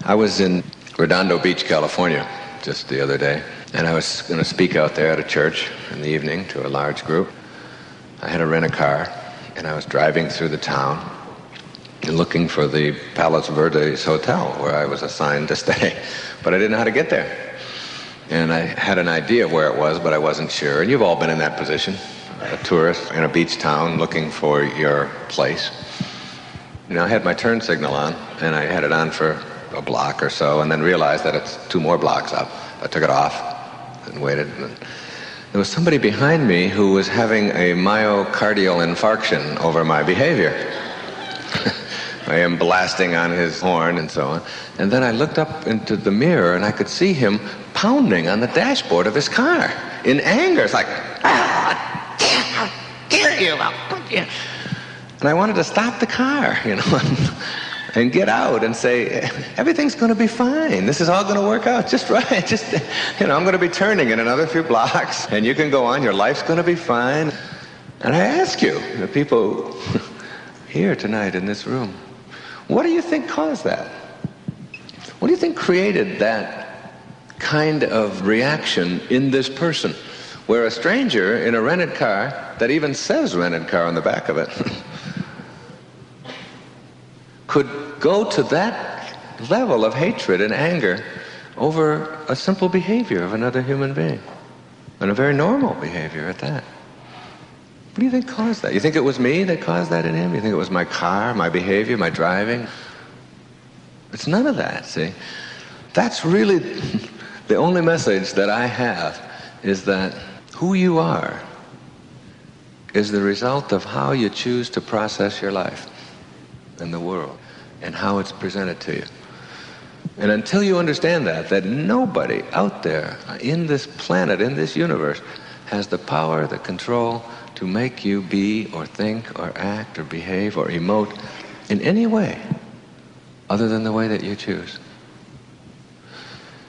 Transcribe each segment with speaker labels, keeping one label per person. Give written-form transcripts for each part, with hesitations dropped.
Speaker 1: I was in Redondo Beach, California, just the other day, and I was going to speak out there at a church in the evening to a large group. I had to rent a car, and I was driving through the town and looking for the Palos Verdes Hotel where I was assigned to stay, but I didn't know how to get there. And I had an idea of where it was, but I wasn't sure. And you've all been in that position, a tourist in a beach town looking for your place. You know, I had my turn signal on, and I had it on for a block or so, and then realized that it's 2 more blocks up. I took it off and waited. And there was somebody behind me who was having a myocardial infarction over my behavior. I am blasting on his horn and so on. And then I looked up into the mirror, and I could see him pounding on the dashboard of his car in anger. It's like, how dare you? And I wanted to stop the car, you know, and get out and say, everything's going to be fine. This is all going to work out just right. Just, you know, I'm going to be turning in another few blocks, and you can go on. Your life's going to be fine. And I ask you, the people here tonight in this room, what do you think caused that? What do you think created that kind of reaction in this person, where a stranger in a rented car that even says rented car on the back of it could go to that level of hatred and anger over a simple behavior of another human being, and a very normal behavior at that? What do you think caused that? You think it was me that caused that in him? You think it was my car, my behavior, my driving? It's none of that, see? That's really the only message that I have, is that who you are is the result of how you choose to process your life and the world and how it's presented to you. And until you understand that nobody out there in this planet, in this universe, has the power, the control to make you be or think or act or behave or emote in any way other than the way that you choose.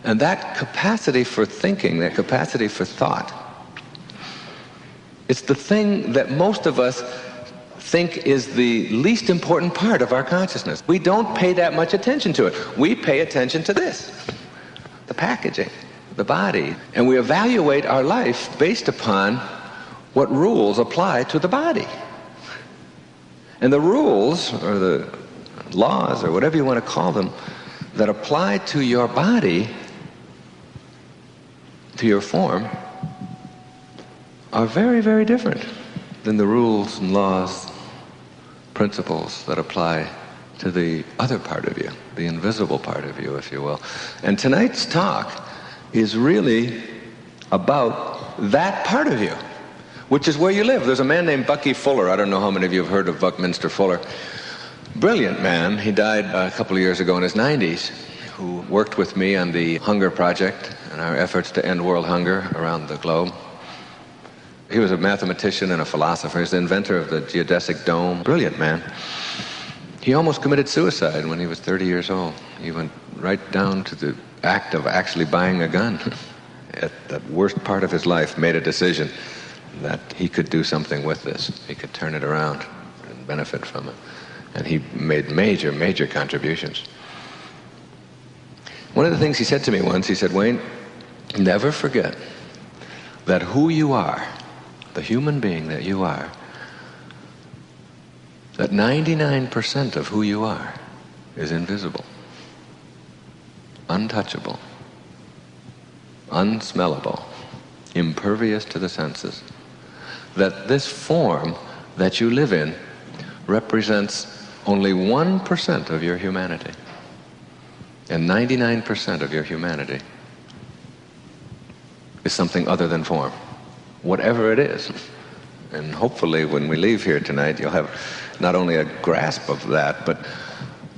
Speaker 1: And that capacity for thinking, that capacity for thought, it's the thing that most of us think is the least important part of our consciousness. We don't pay that much attention to it. We pay attention to this, the packaging, the body, and we evaluate our life based upon what rules apply to the body. And the rules, or the laws, or whatever you want to call them, that apply to your body, to your form, are very, very different than the rules and laws, principles that apply to the other part of you, the invisible part of you, if you will. And tonight's talk is really about that part of you, which is where you live. There's a man named Bucky Fuller. I don't know how many of you have heard of Buckminster Fuller. Brilliant man. He died a couple of years ago in his 90s, who worked with me on the Hunger Project and our efforts to end world hunger around the globe. He was a mathematician and a philosopher. He's the inventor of the geodesic dome. Brilliant man. He almost committed suicide when he was 30 years old. He went right down to the act of actually buying a gun. At that worst part of his life, made a decision that he could do something with this. He could turn it around and benefit from it. And he made major, major contributions. One of the things he said to me once, he said, Wayne, never forget that who you are, the human being that you are, that 99% of who you are is invisible, untouchable, unsmellable, impervious to the senses. That this form that you live in represents only 1% of your humanity. And 99% of your humanity is something other than form, whatever it is. And hopefully when we leave here tonight, you'll have not only a grasp of that, but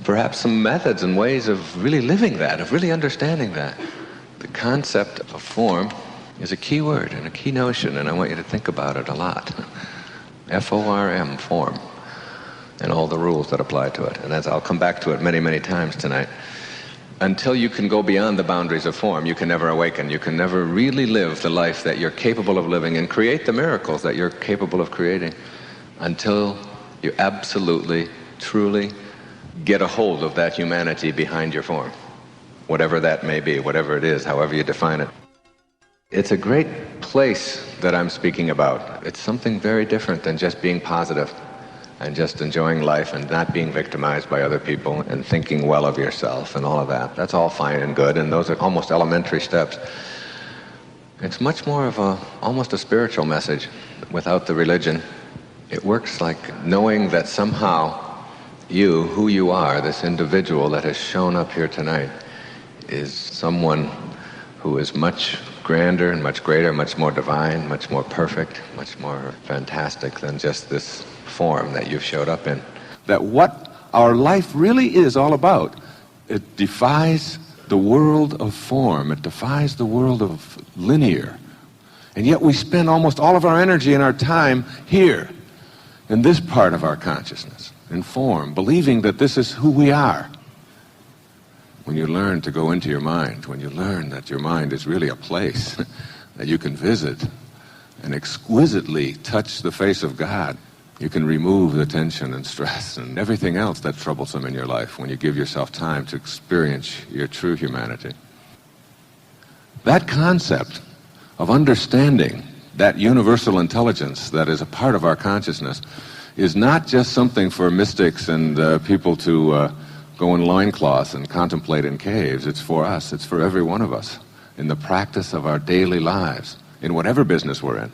Speaker 1: perhaps some methods and ways of really living that, of really understanding that. The concept of form is a key word and a key notion, and I want you to think about it a lot. F-O-R-M, form, and all the rules that apply to it. And as I'll come back to it many, many times tonight, until you can go beyond the boundaries of form, you can never awaken. You can never really live the life that you're capable of living and create the miracles that you're capable of creating until you absolutely, truly get a hold of that humanity behind your form. whatever that may be, whatever it is, however you define it. It's a great place that I'm speaking about. It's something very different than just being positive and just enjoying life and not being victimized by other people and thinking well of yourself and all of that. That's all fine and good, and those are almost elementary steps. It's much more of almost a spiritual message without the religion. It works like knowing that somehow you, who you are, this individual that has shown up here tonight, is someone who is much grander and much greater, much more divine, much more perfect, much more fantastic than just this form that you've showed up in.
Speaker 2: That what our life really is all about, it defies the world of form, it defies the world of linear. And yet we spend almost all of our energy and our time here, in this part of our consciousness, in form, believing that this is who we are. When you learn to go into your mind, when you learn that your mind is really a place that you can visit and exquisitely touch the face of God, you can remove the tension and stress and everything else that's troublesome in your life when you give yourself time to experience your true humanity. That concept of understanding that universal intelligence that is a part of our consciousness is not just something for mystics and people to go in loincloths and contemplate in caves. It's for us. It's for every one of us in the practice of our daily lives, in whatever business we're in.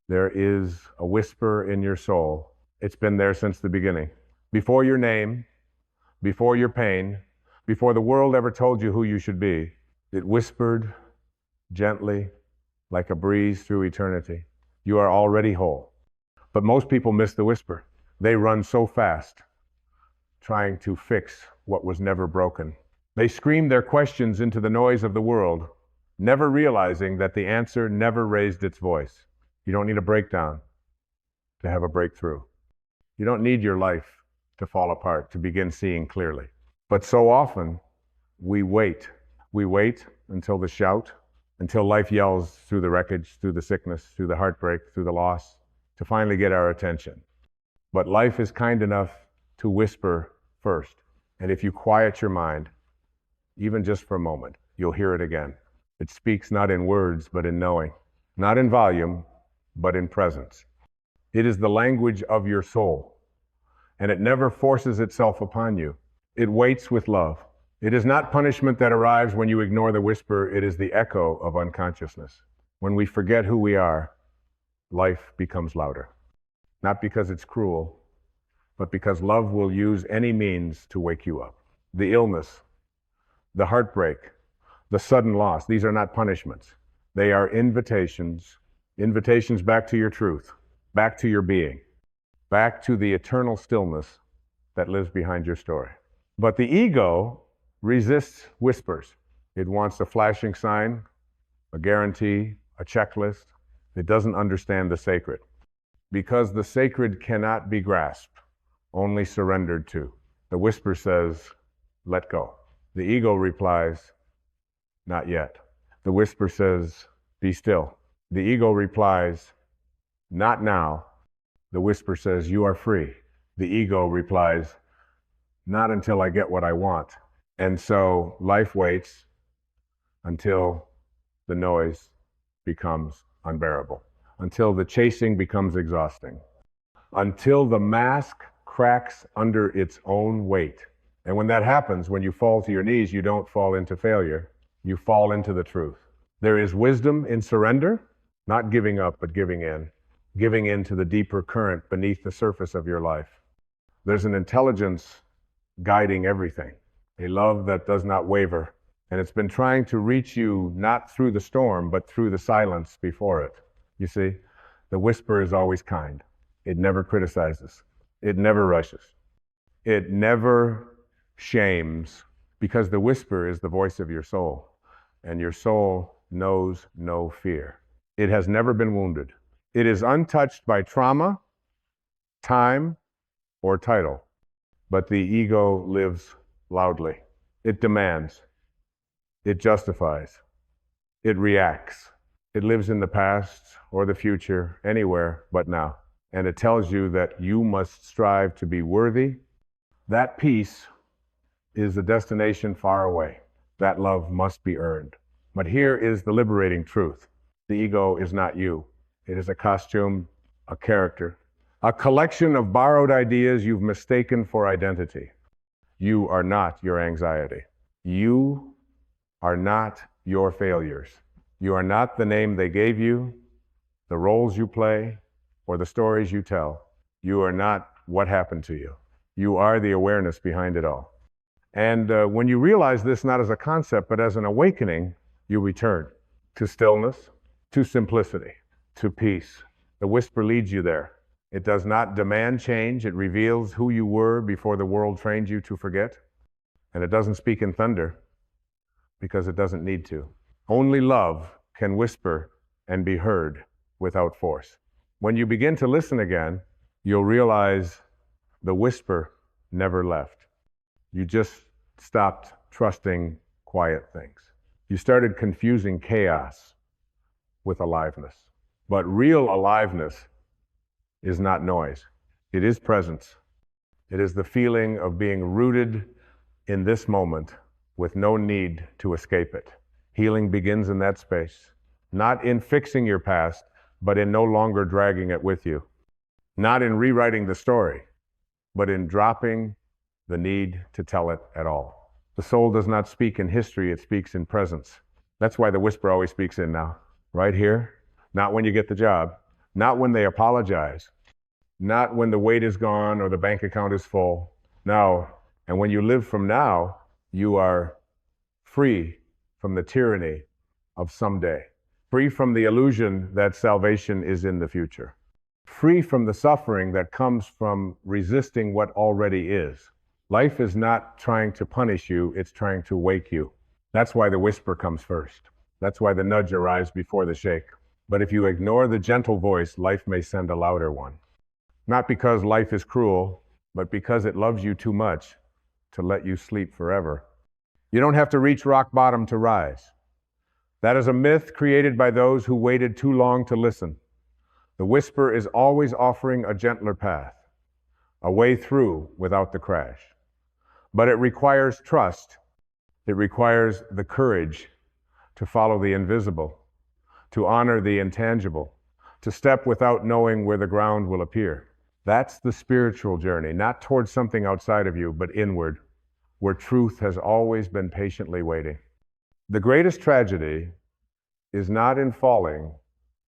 Speaker 3: There is a whisper in your soul. It's been there since the beginning. Before your name, before your pain, before the world ever told you who you should be, it whispered gently like a breeze through eternity. You are already whole. But most people miss the whisper. They run so fast, trying to fix what was never broken. They scream their questions into the noise of the world, never realizing that the answer never raised its voice. You don't need a breakdown to have a breakthrough. You don't need your life to fall apart to begin seeing clearly. But so often, we wait. We wait until the shout, until life yells through the wreckage, through the sickness, through the heartbreak, through the loss, to finally get our attention. But life is kind enough to whisper first. And if you quiet your mind, even just for a moment, you'll hear it again. It speaks not in words, but in knowing. Not in volume, but in presence. It is the language of your soul, and it never forces itself upon you. It waits with love. It is not punishment that arrives when you ignore the whisper. It is the echo of unconsciousness. When we forget who we are, life becomes louder. Not because it's cruel, but because love will use any means to wake you up. The illness, the heartbreak, the sudden loss, these are not punishments. They are invitations back to your truth, back to your being, back to the eternal stillness that lives behind your story. But the ego resists whispers. It wants a flashing sign, a guarantee, a checklist. It doesn't understand the sacred. Because the sacred cannot be grasped, only surrendered to. The whisper says, let go. The ego replies, not yet. The whisper says, be still. The ego replies, not now. The whisper says, you are free. The ego replies, not until I get what I want. And so life waits until the noise becomes unbearable, until the chasing becomes exhausting, until the mask cracks under its own weight. And when that happens, when you fall to your knees, you don't fall into failure, you fall into the truth. There is wisdom in surrender, not giving up, but giving in to the deeper current beneath the surface of your life. There's an intelligence guiding everything, a love that does not waver. And it's been trying to reach you not through the storm, but through the silence before it. You see, the whisper is always kind. It never criticizes. It never rushes. It never shames, because the whisper is the voice of your soul, and your soul knows no fear. It has never been wounded. It is untouched by trauma, time, or title. But the ego lives loudly. It demands. It justifies. It reacts. It lives in the past or the future, anywhere but now. And it tells you that you must strive to be worthy. That peace is a destination far away. That love must be earned. But here is the liberating truth. The ego is not you. It is a costume, a character, a collection of borrowed ideas you've mistaken for identity. You are not your anxiety. You are not your failures. You are not the name they gave you, the roles you play, or the stories you tell. You are not what happened to you. You are the awareness behind it all. And when you realize this not as a concept, but as an awakening, you return to stillness, to simplicity, to peace. The whisper leads you there. It does not demand change. It reveals who you were before the world trained you to forget. And it doesn't speak in thunder because it doesn't need to. Only love can whisper and be heard without force. When you begin to listen again, you'll realize the whisper never left. You just stopped trusting quiet things. You started confusing chaos with aliveness. But real aliveness is not noise. It is presence. It is the feeling of being rooted in this moment with no need to escape it. Healing begins in that space, not in fixing your past, but in no longer dragging it with you. Not in rewriting the story, but in dropping the need to tell it at all. The soul does not speak in history, it speaks in presence. That's why the whisper always speaks in now, right here, not when you get the job, not when they apologize, not when the weight is gone or the bank account is full. Now, and when you live from now, you are free from the tyranny of someday, free from the illusion that salvation is in the future, free from the suffering that comes from resisting what already is. Life is not trying to punish you, it's trying to wake you. That's why the whisper comes first. That's why the nudge arrives before the shake. But if you ignore the gentle voice, life may send a louder one. Not because life is cruel, but because it loves you too much to let you sleep forever. You don't have to reach rock bottom to rise. That is a myth created by those who waited too long to listen. The whisper is always offering a gentler path, a way through without the crash. But it requires trust. It requires the courage to follow the invisible, to honor the intangible, to step without knowing where the ground will appear. That's the spiritual journey, not towards something outside of you, but inward, where truth has always been patiently waiting. The greatest tragedy is not in falling,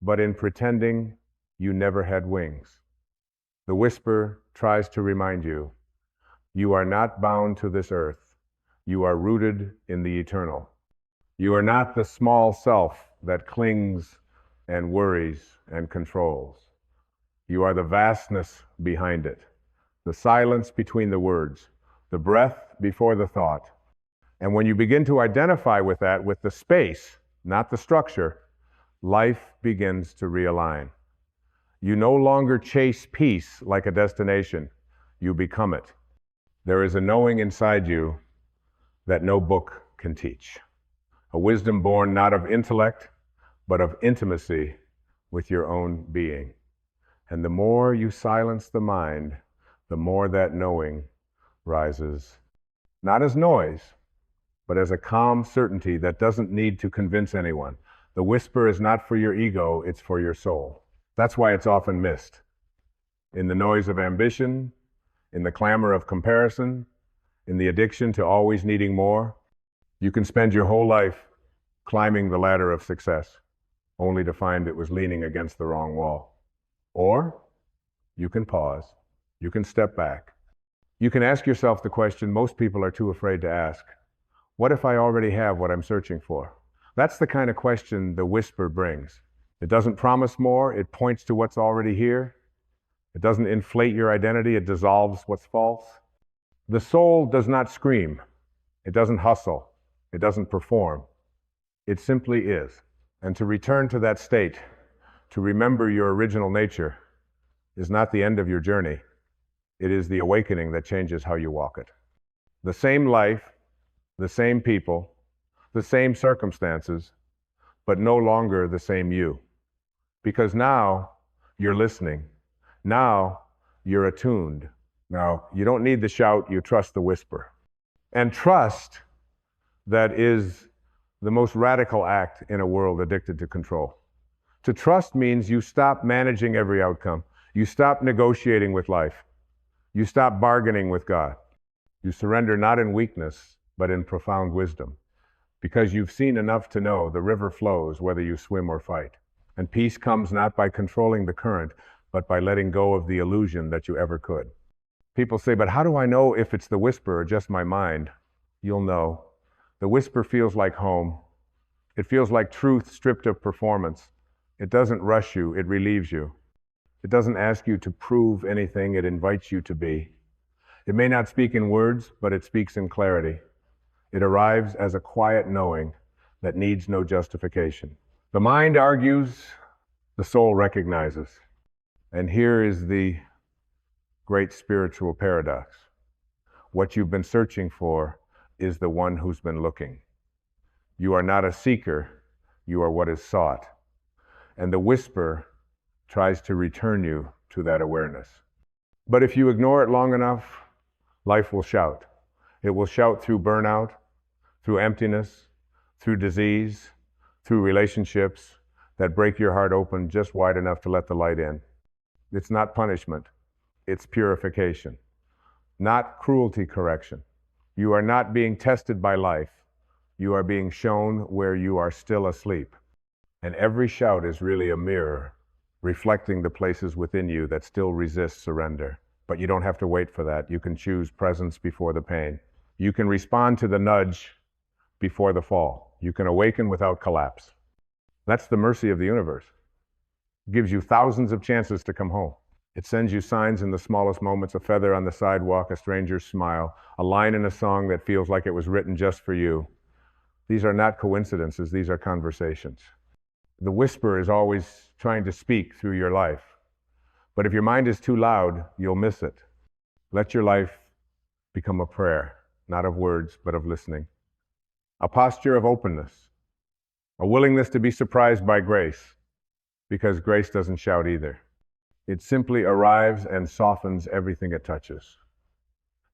Speaker 3: but in pretending you never had wings. The whisper tries to remind you, you are not bound to this earth. You are rooted in the eternal. You are not the small self that clings and worries and controls. You are the vastness behind it, the silence between the words, the breath before the thought. And when you begin to identify with that, with the space, not the structure, life begins to realign. You no longer chase peace like a destination, you become it. There is a knowing inside you that no book can teach. A wisdom born not of intellect, but of intimacy with your own being. And the more you silence the mind, the more that knowing rises, not as noise, but as a calm certainty that doesn't need to convince anyone. The whisper is not for your ego, it's for your soul. That's why it's often missed. In the noise of ambition, in the clamor of comparison, in the addiction to always needing more, you can spend your whole life climbing the ladder of success, only to find it was leaning against the wrong wall. Or you can pause, you can step back. You can ask yourself the question most people are too afraid to ask. What if I already have what I'm searching for? That's the kind of question the whisper brings. It doesn't promise more, it points to what's already here. It doesn't inflate your identity, it dissolves what's false. The soul does not scream. It doesn't hustle. It doesn't perform. It simply is. And to return to that state, to remember your original nature, is not the end of your journey. It is the awakening that changes how you walk it. The same life, the same people, the same circumstances, but no longer the same you. Because now you're listening. Now you're attuned. Now you don't need the shout, you trust the whisper. And trust that is the most radical act in a world addicted to control. To trust means you stop managing every outcome. You stop negotiating with life. You stop bargaining with God. You surrender not in weakness, but in profound wisdom. Because you've seen enough to know the river flows whether you swim or fight. And peace comes not by controlling the current, but by letting go of the illusion that you ever could. People say, but how do I know if it's the whisper or just my mind? You'll know. The whisper feels like home. It feels like truth stripped of performance. It doesn't rush you, it relieves you. It doesn't ask you to prove anything, it invites you to be. It may not speak in words, but it speaks in clarity. It arrives as a quiet knowing that needs no justification. The mind argues, the soul recognizes. And here is the great spiritual paradox. What you've been searching for is the one who's been looking. You are not a seeker, you are what is sought. And the whisper tries to return you to that awareness. But if you ignore it long enough, life will shout. It will shout through burnout, through emptiness, through disease, through relationships that break your heart open just wide enough to let the light in. It's not punishment, it's purification, not cruelty correction. You are not being tested by life. You are being shown where you are still asleep. And every shout is really a mirror, reflecting the places within you that still resist surrender. But you don't have to wait for that. You can choose presence before the pain. You can respond to the nudge before the fall. You can awaken without collapse. That's the mercy of the universe. It gives you thousands of chances to come home. It sends you signs in the smallest moments, a feather on the sidewalk, a stranger's smile, a line in a song that feels like it was written just for you. These are not coincidences, these are conversations. The whisper is always trying to speak through your life. But if your mind is too loud, you'll miss it. Let your life become a prayer, not of words, but of listening. A posture of openness, a willingness to be surprised by grace, because grace doesn't shout either. It simply arrives and softens everything it touches.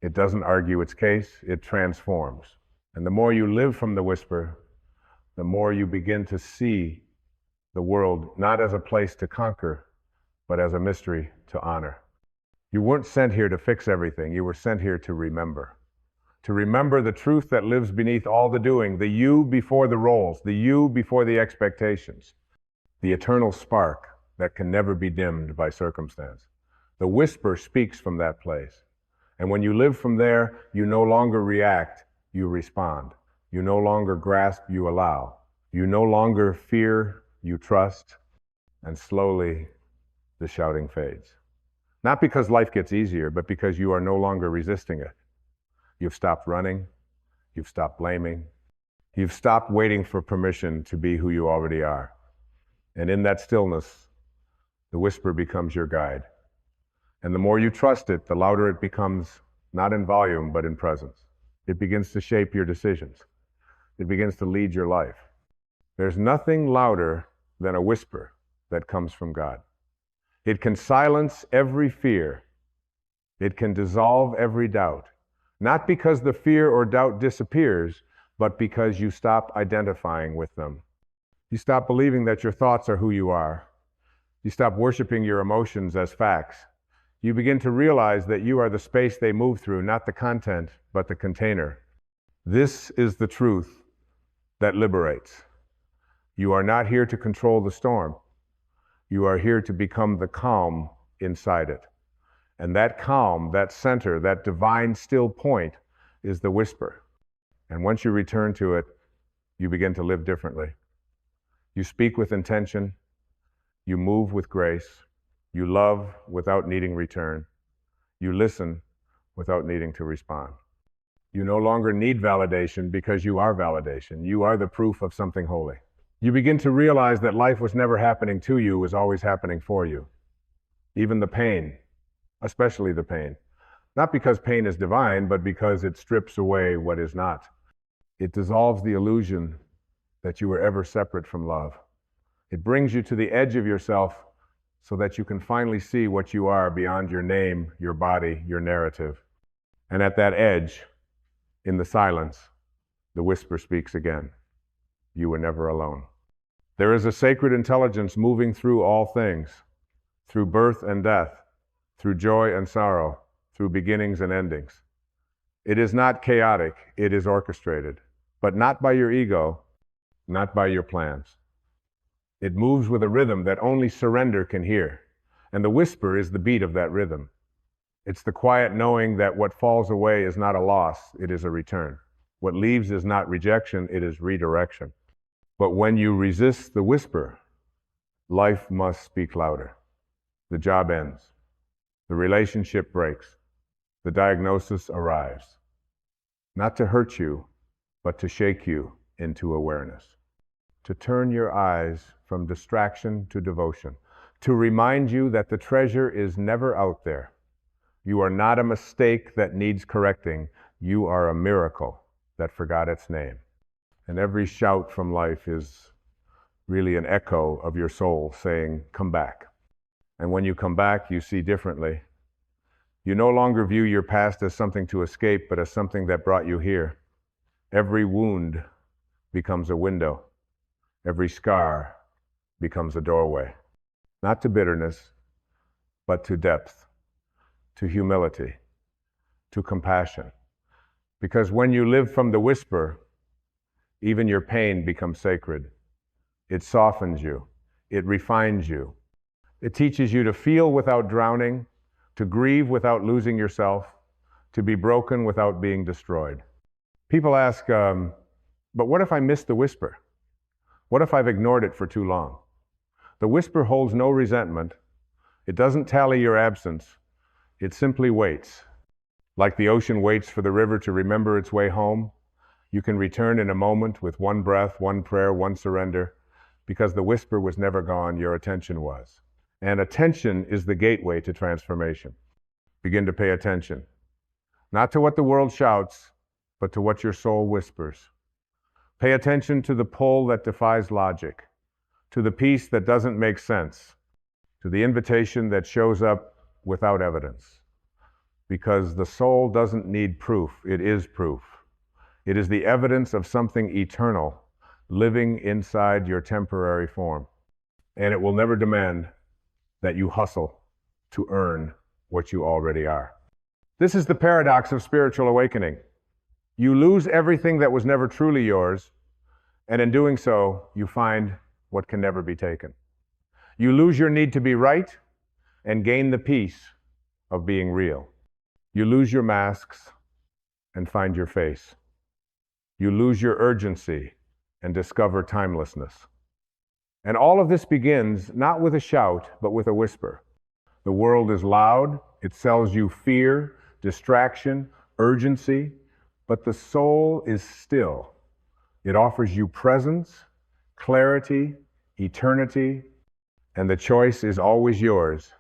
Speaker 3: It doesn't argue its case, it transforms. And the more you live from the whisper, the more you begin to see the world not as a place to conquer, but as a mystery to honor. You weren't sent here to fix everything, you were sent here to remember. To remember the truth that lives beneath all the doing, the you before the roles, the you before the expectations, the eternal spark that can never be dimmed by circumstance. The whisper speaks from that place. And when you live from there, you no longer react, you respond. You no longer grasp, you allow. You no longer fear, you trust. And slowly, the shouting fades. Not because life gets easier, but because you are no longer resisting it. You've stopped running. You've stopped blaming. You've stopped waiting for permission to be who you already are. And in that stillness, the whisper becomes your guide. And the more you trust it, the louder it becomes, not in volume, but in presence. It begins to shape your decisions. It begins to lead your life. There's nothing louder than a whisper that comes from God. It can silence every fear. It can dissolve every doubt. Not because the fear or doubt disappears, but because you stop identifying with them. You stop believing that your thoughts are who you are. You stop worshiping your emotions as facts. You begin to realize that you are the space they move through, not the content, but the container. This is the truth that liberates. You are not here to control the storm. You are here to become the calm inside it. And that calm, that center, that divine still point is the whisper. And once you return to it, you begin to live differently. You speak with intention. You move with grace. You love without needing return. You listen without needing to respond. You no longer need validation because you are validation. You are the proof of something holy. You begin to realize that life was never happening to you, it was always happening for you. Even the pain, especially the pain. Not because pain is divine, but because it strips away what is not. It dissolves the illusion that you were ever separate from love. It brings you to the edge of yourself so that you can finally see what you are beyond your name, your body, your narrative. And at that edge, in the silence, the whisper speaks again. You were never alone. There is a sacred intelligence moving through all things, through birth and death, through joy and sorrow, through beginnings and endings. It is not chaotic, it is orchestrated, but not by your ego, not by your plans. It moves with a rhythm that only surrender can hear, and the whisper is the beat of that rhythm. It's the quiet knowing that what falls away is not a loss, it is a return. What leaves is not rejection, it is redirection. But when you resist the whisper, life must speak louder. The job ends. The relationship breaks. The diagnosis arrives. Not to hurt you, but to shake you into awareness. To turn your eyes from distraction to devotion. To remind you that the treasure is never out there. You are not a mistake that needs correcting. You are a miracle that forgot its name. And every shout from life is really an echo of your soul saying, come back. And when you come back, you see differently. You no longer view your past as something to escape, but as something that brought you here. Every wound becomes a window. Every scar becomes a doorway. Not to bitterness, but to depth, to humility, to compassion. Because when you live from the whisper, even your pain becomes sacred. It softens you. It refines you. It teaches you to feel without drowning, to grieve without losing yourself, to be broken without being destroyed. People ask, but what if I miss the whisper? What if I've ignored it for too long? The whisper holds no resentment. It doesn't tally your absence. It simply waits. Like the ocean waits for the river to remember its way home, you can return in a moment with one breath, one prayer, one surrender, because the whisper was never gone, your attention was. And attention is the gateway to transformation. Begin to pay attention, not to what the world shouts, but to what your soul whispers. Pay attention to the pull that defies logic, to the peace that doesn't make sense, to the invitation that shows up without evidence. Because the soul doesn't need proof, it is proof. It is the evidence of something eternal living inside your temporary form. And it will never demand that you hustle to earn what you already are. This is the paradox of spiritual awakening. You lose everything that was never truly yours, and in doing so, you find what can never be taken. You lose your need to be right and gain the peace of being real. You lose your masks and find your face. You lose your urgency and discover timelessness. And all of this begins not with a shout, but with a whisper. The world is loud. It sells you fear, distraction, urgency, but the soul is still. It offers you presence, clarity, eternity, and the choice is always yours.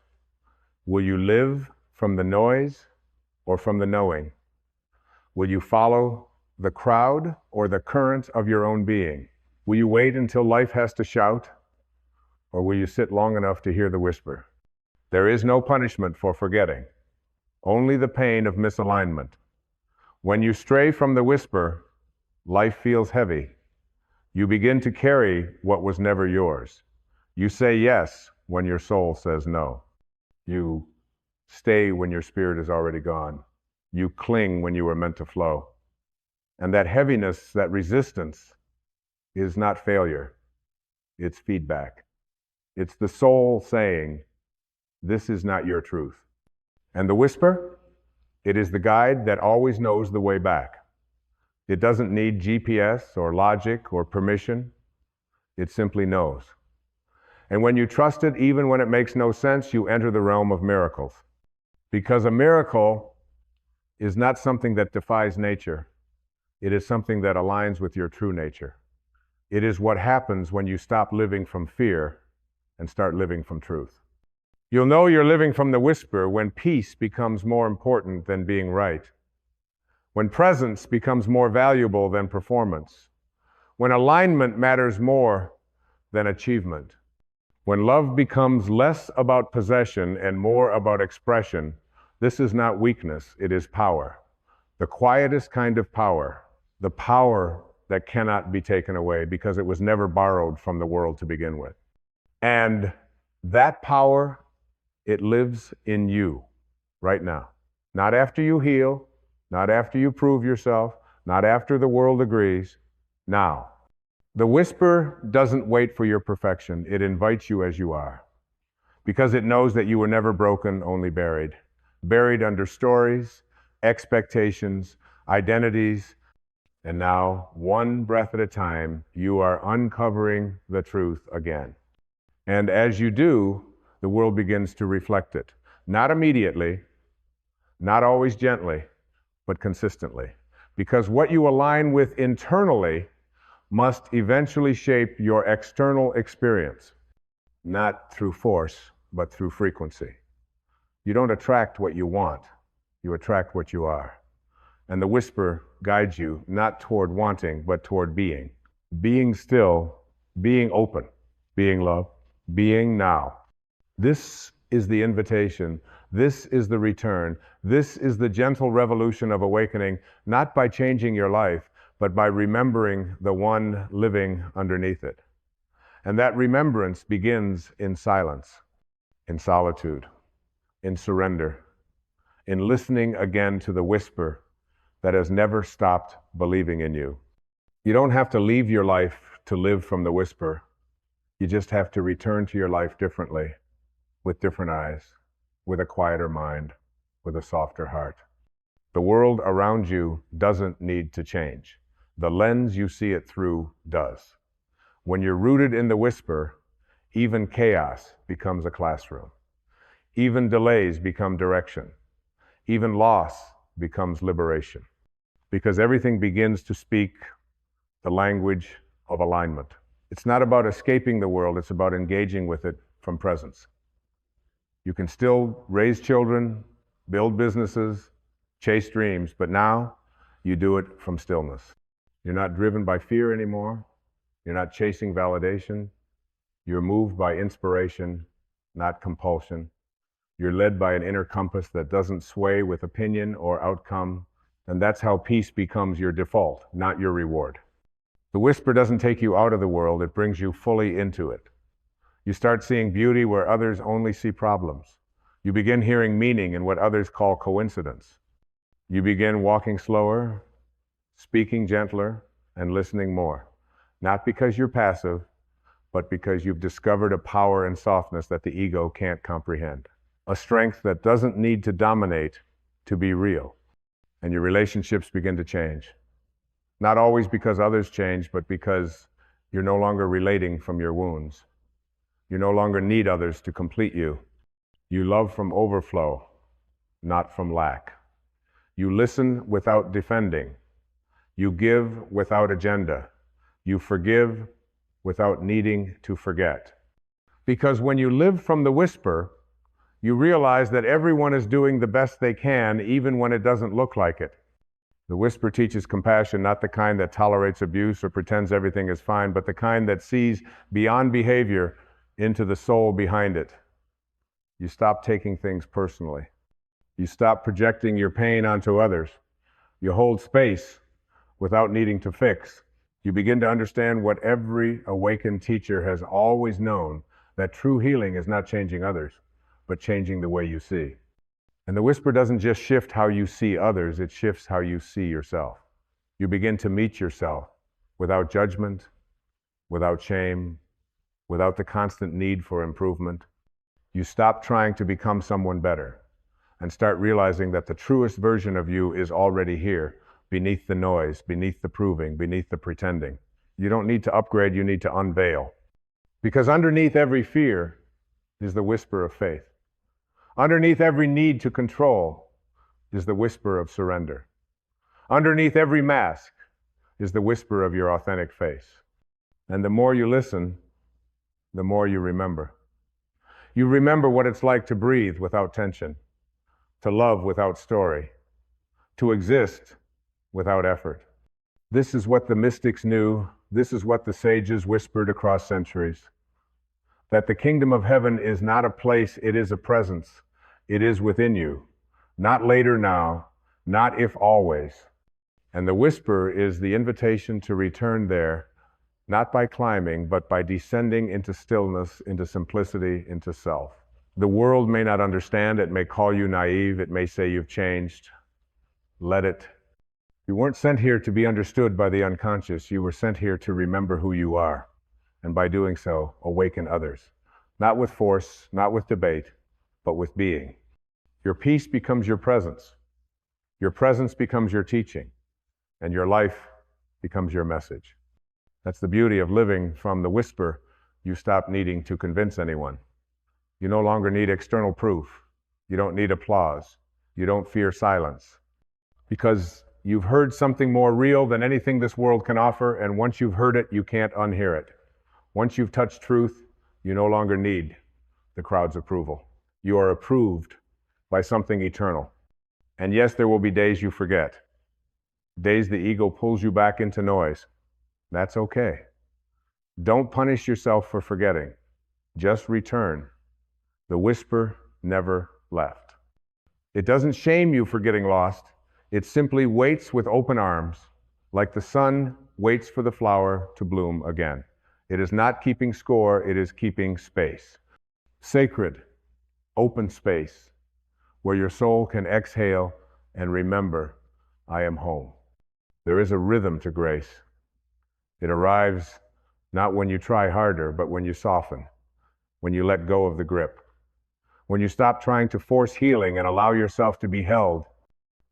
Speaker 3: Will you live from the noise or from the knowing? Will you follow the crowd or the current of your own being? Will you wait until life has to shout, or will you sit long enough to hear the whisper? There is no punishment for forgetting, only the pain of misalignment. When you stray from the whisper, life feels heavy. You begin to carry what was never yours. You say yes when your soul says no. You stay when your spirit is already gone. You cling when you were meant to flow. And that heaviness, that resistance, is not failure. It's feedback. It's the soul saying, this is not your truth. And the whisper, it is the guide that always knows the way back. It doesn't need GPS or logic or permission. It simply knows. And when you trust it, even when it makes no sense, you enter the realm of miracles. Because a miracle is not something that defies nature. It is something that aligns with your true nature. It is what happens when you stop living from fear and start living from truth. You'll know you're living from the whisper when peace becomes more important than being right. when presence becomes more valuable than performance, when alignment matters more than achievement, when love becomes less about possession and more about expression, this is not weakness, it is power. The quietest kind of power, the power that cannot be taken away because it was never borrowed from the world to begin with. And that power, it lives in you right now. Not after you heal, not after you prove yourself, not after the world agrees, now. The whisper doesn't wait for your perfection. It invites you as you are, because it knows that you were never broken, only buried. Buried under stories, expectations, identities, and now, one breath at a time, you are uncovering the truth again. And as you do, the world begins to reflect it. Not immediately, not always gently, but consistently. Because what you align with internally must eventually shape your external experience, not through force, but through frequency. You don't attract what you want, you attract what you are. And the whisper guides you not toward wanting, but toward being. Being still, being open, being love, being now. This is the invitation. This is the return. This is the gentle revolution of awakening, not by changing your life, but by remembering the one living underneath it. And that remembrance begins in silence, in solitude, in surrender, in listening again to the whisper that has never stopped believing in you. You don't have to leave your life to live from the whisper. You just have to return to your life differently, with different eyes, with a quieter mind, with a softer heart. The world around you doesn't need to change. The lens you see it through does. When you're rooted in the whisper, even chaos becomes a classroom. Even delays become direction. Even loss becomes liberation. Because everything begins to speak the language of alignment. It's not about escaping the world, it's about engaging with it from presence. You can still raise children, build businesses, chase dreams, but now you do it from stillness. You're not driven by fear anymore. You're not chasing validation. You're moved by inspiration, not compulsion. You're led by an inner compass that doesn't sway with opinion or outcome, and that's how peace becomes your default, not your reward. The whisper doesn't take you out of the world, it brings you fully into it. You start seeing beauty where others only see problems. You begin hearing meaning in what others call coincidence. You begin walking slower, speaking gentler, and listening more. Not because you're passive, but because you've discovered a power and softness that the ego can't comprehend. A strength that doesn't need to dominate to be real. And your relationships begin to change. Not always because others change, but because you're no longer relating from your wounds. You no longer need others to complete you. You love from overflow, not from lack. You listen without defending. You give without agenda. You forgive without needing to forget. Because when you live from the whisper, you realize that everyone is doing the best they can, even when it doesn't look like it. The whisper teaches compassion, not the kind that tolerates abuse or pretends everything is fine, but the kind that sees beyond behavior into the soul behind it. You stop taking things personally. You stop projecting your pain onto others. You hold space without needing to fix. You begin to understand what every awakened teacher has always known, that true healing is not changing others, but changing the way you see. And the whisper doesn't just shift how you see others, it shifts how you see yourself. You begin to meet yourself without judgment, without shame, without the constant need for improvement. You stop trying to become someone better and start realizing that the truest version of you is already here, beneath the noise, beneath the proving, beneath the pretending. You don't need to upgrade, you need to unveil. Because underneath every fear is the whisper of faith. Underneath every need to control is the whisper of surrender. Underneath every mask is the whisper of your authentic face. And the more you listen, the more you remember. You remember what it's like to breathe without tension, to love without story, to exist without effort. This is what the mystics knew. This is what the sages whispered across centuries. That the kingdom of heaven is not a place, it is a presence. It is within you. Not later now, not if always. And the whisper is the invitation to return there, not by climbing, but by descending into stillness, into simplicity, into self. The world may not understand, it may call you naive, it may say you've changed. Let it. You weren't sent here to be understood by the unconscious, you were sent here to remember who you are, and by doing so, awaken others. Not with force, not with debate, but with being. Your peace becomes your presence. Your presence becomes your teaching, and your life becomes your message. That's the beauty of living from the whisper. You stop needing to convince anyone. You no longer need external proof. You don't need applause. You don't fear silence. Because you've heard something more real than anything this world can offer, and once you've heard it, you can't unhear it. Once you've touched truth, you no longer need the crowd's approval. You are approved by something eternal. And yes, there will be days you forget. Days the ego pulls you back into noise. That's okay. Don't punish yourself for forgetting. Just return. The whisper never left. It doesn't shame you for getting lost. It simply waits with open arms, like the sun waits for the flower to bloom again. It is not keeping score, it is keeping space. Sacred, open space, where your soul can exhale and remember, I am home. There is a rhythm to grace. It arrives not when you try harder, but when you soften, when you let go of the grip, when you stop trying to force healing and allow yourself to be held.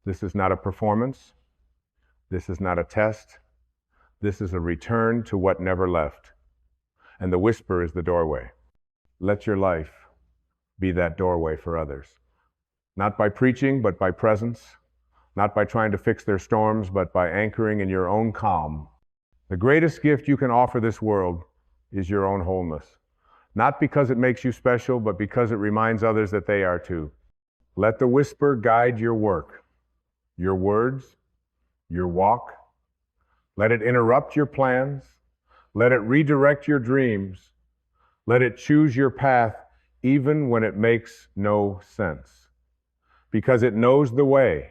Speaker 3: This is not a performance. This is not a test. This is a return to what never left. And the whisper is the doorway. Let your life be that doorway for others. Not by preaching, but by presence. Not by trying to fix their storms, but by anchoring in your own calm. The greatest gift you can offer this world is your own wholeness. Not because it makes you special, but because it reminds others that they are too. Let the whisper guide your work, your words, your walk. Let it interrupt your plans. Let it redirect your dreams. Let it choose your path even when it makes no sense. Because it knows the way.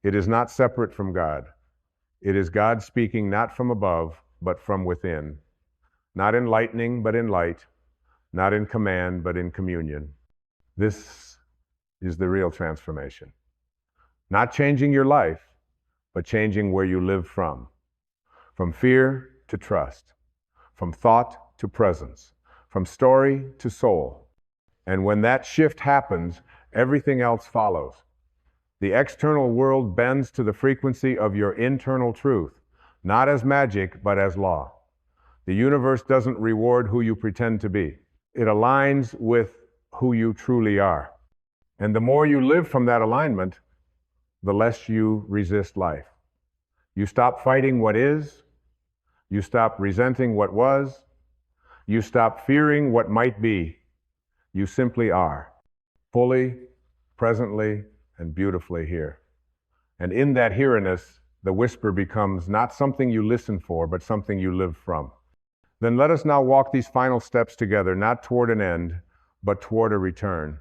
Speaker 3: It is not separate from God. It is God speaking not from above, but from within. Not in lightning, but in light. Not in command, but in communion. This is the real transformation. Not changing your life, but changing where you live from. From fear to trust. From thought to presence. From story to soul. And when that shift happens, everything else follows. The external world bends to the frequency of your internal truth, not as magic, but as law. The universe doesn't reward who you pretend to be. It aligns with who you truly are. And the more you live from that alignment, the less you resist life. You stop fighting what is. You stop resenting what was. You stop fearing what might be. You simply are, fully, presently, and beautifully here. And in that here-ness, the whisper becomes not something you listen for, but something you live from. Then let us now walk these final steps together, not toward an end, but toward a return.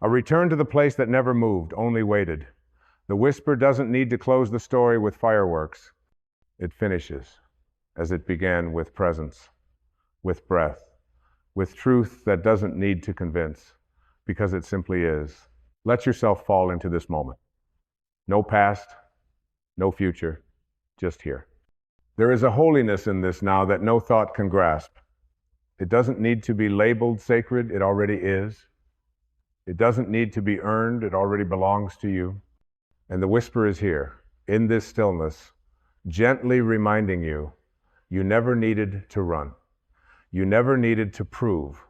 Speaker 3: A return to the place that never moved, only waited. The whisper doesn't need to close the story with fireworks. It finishes, as it began, with presence, with breath, with truth that doesn't need to convince, because it simply is. Let yourself fall into this moment. No past, no future, just here. There is a holiness in this now that no thought can grasp. It doesn't need to be labeled sacred, it already is. It doesn't need to be earned, it already belongs to you. And the whisper is here, in this stillness, gently reminding you, you never needed to run. You never needed to prove.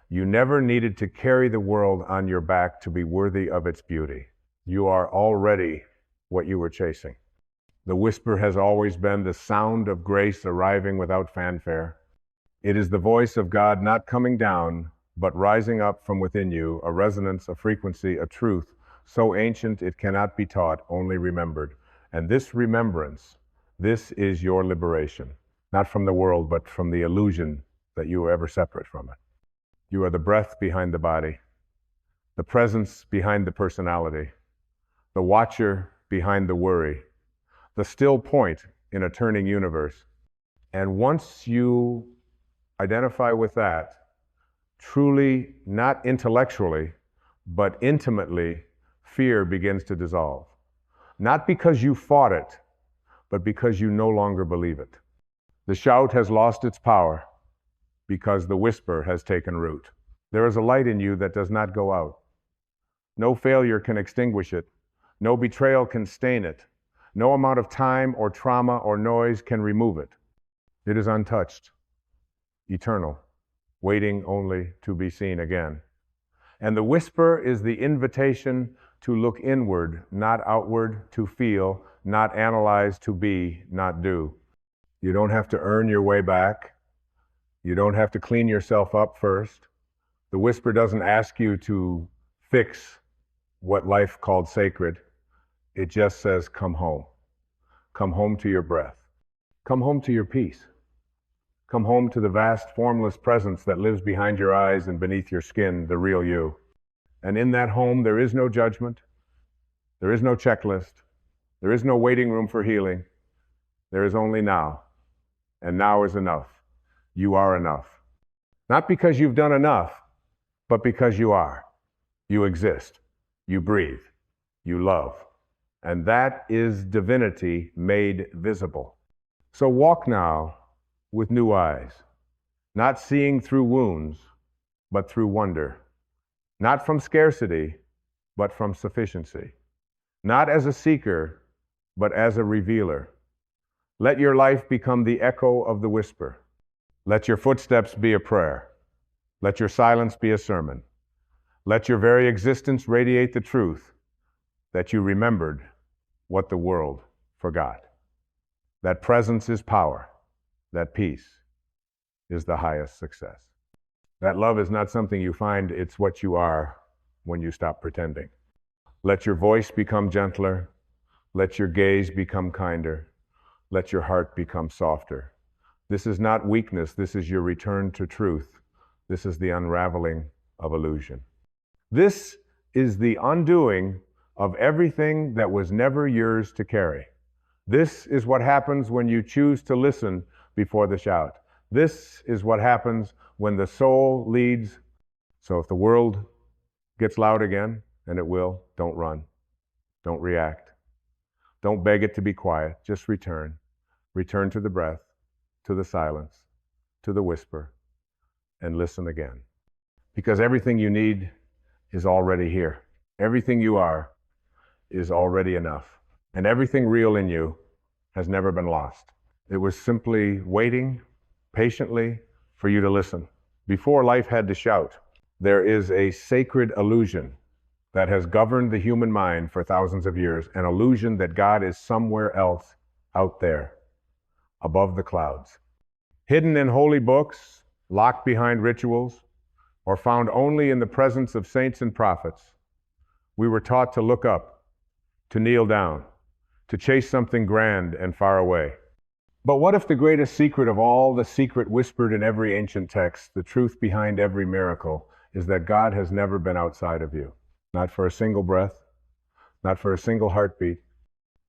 Speaker 3: You never needed to carry the world on your back to be worthy of its beauty. You are already what you were chasing. The whisper has always been the sound of grace arriving without fanfare. It is the voice of God not coming down, but rising up from within you, a resonance, a frequency, a truth, so ancient it cannot be taught, only remembered. And this remembrance, this is your liberation, not from the world, but from the illusion that you were ever separate from it. You are the breath behind the body, the presence behind the personality, the watcher behind the worry, the still point in a turning universe. And once you identify with that, truly, not intellectually, but intimately, fear begins to dissolve. Not because you fought it, but because you no longer believe it. The shout has lost its power because the whisper has taken root. There is a light in you that does not go out. No failure can extinguish it. No betrayal can stain it. No amount of time or trauma or noise can remove it. It is untouched, eternal, waiting only to be seen again. And the whisper is the invitation to look inward, not outward, to feel, not analyze, to be, not do. You don't have to earn your way back. You don't have to clean yourself up first. The whisper doesn't ask you to fix what life called sacred. It just says, come home. Come home to your breath. Come home to your peace. Come home to the vast formless presence that lives behind your eyes and beneath your skin, the real you. And in that home, there is no judgment. There is no checklist. There is no waiting room for healing. There is only now. And now is enough. You are enough. Not because you've done enough, but because you are. You exist. You breathe. You love. And that is divinity made visible. So walk now with new eyes, not seeing through wounds, but through wonder. Not from scarcity, but from sufficiency. Not as a seeker, but as a revealer. Let your life become the echo of the whisper. Let your footsteps be a prayer. Let your silence be a sermon. Let your very existence radiate the truth that you remembered what the world forgot. That presence is power. That peace is the highest success. That love is not something you find, it's what you are when you stop pretending. Let your voice become gentler. Let your gaze become kinder. Let your heart become softer. This is not weakness, this is your return to truth. This is the unraveling of illusion. This is the undoing of everything that was never yours to carry. This is what happens when you choose to listen before the shout. This is what happens when the soul leads. So if the world gets loud again, and it will, don't run. Don't react. Don't beg it to be quiet. Just return. Return to the breath, to the silence, to the whisper, and listen again. Because everything you need is already here. Everything you are is already enough. And everything real in you has never been lost. It was simply waiting patiently for you to listen. Before life had to shout, there is a sacred illusion that has governed the human mind for thousands of years, an illusion that God is somewhere else out there, above the clouds. Hidden in holy books, locked behind rituals, or found only in the presence of saints and prophets, we were taught to look up, to kneel down, to chase something grand and far away. But what if the greatest secret of all, the secret whispered in every ancient text, the truth behind every miracle, is that God has never been outside of you? Not for a single breath, not for a single heartbeat.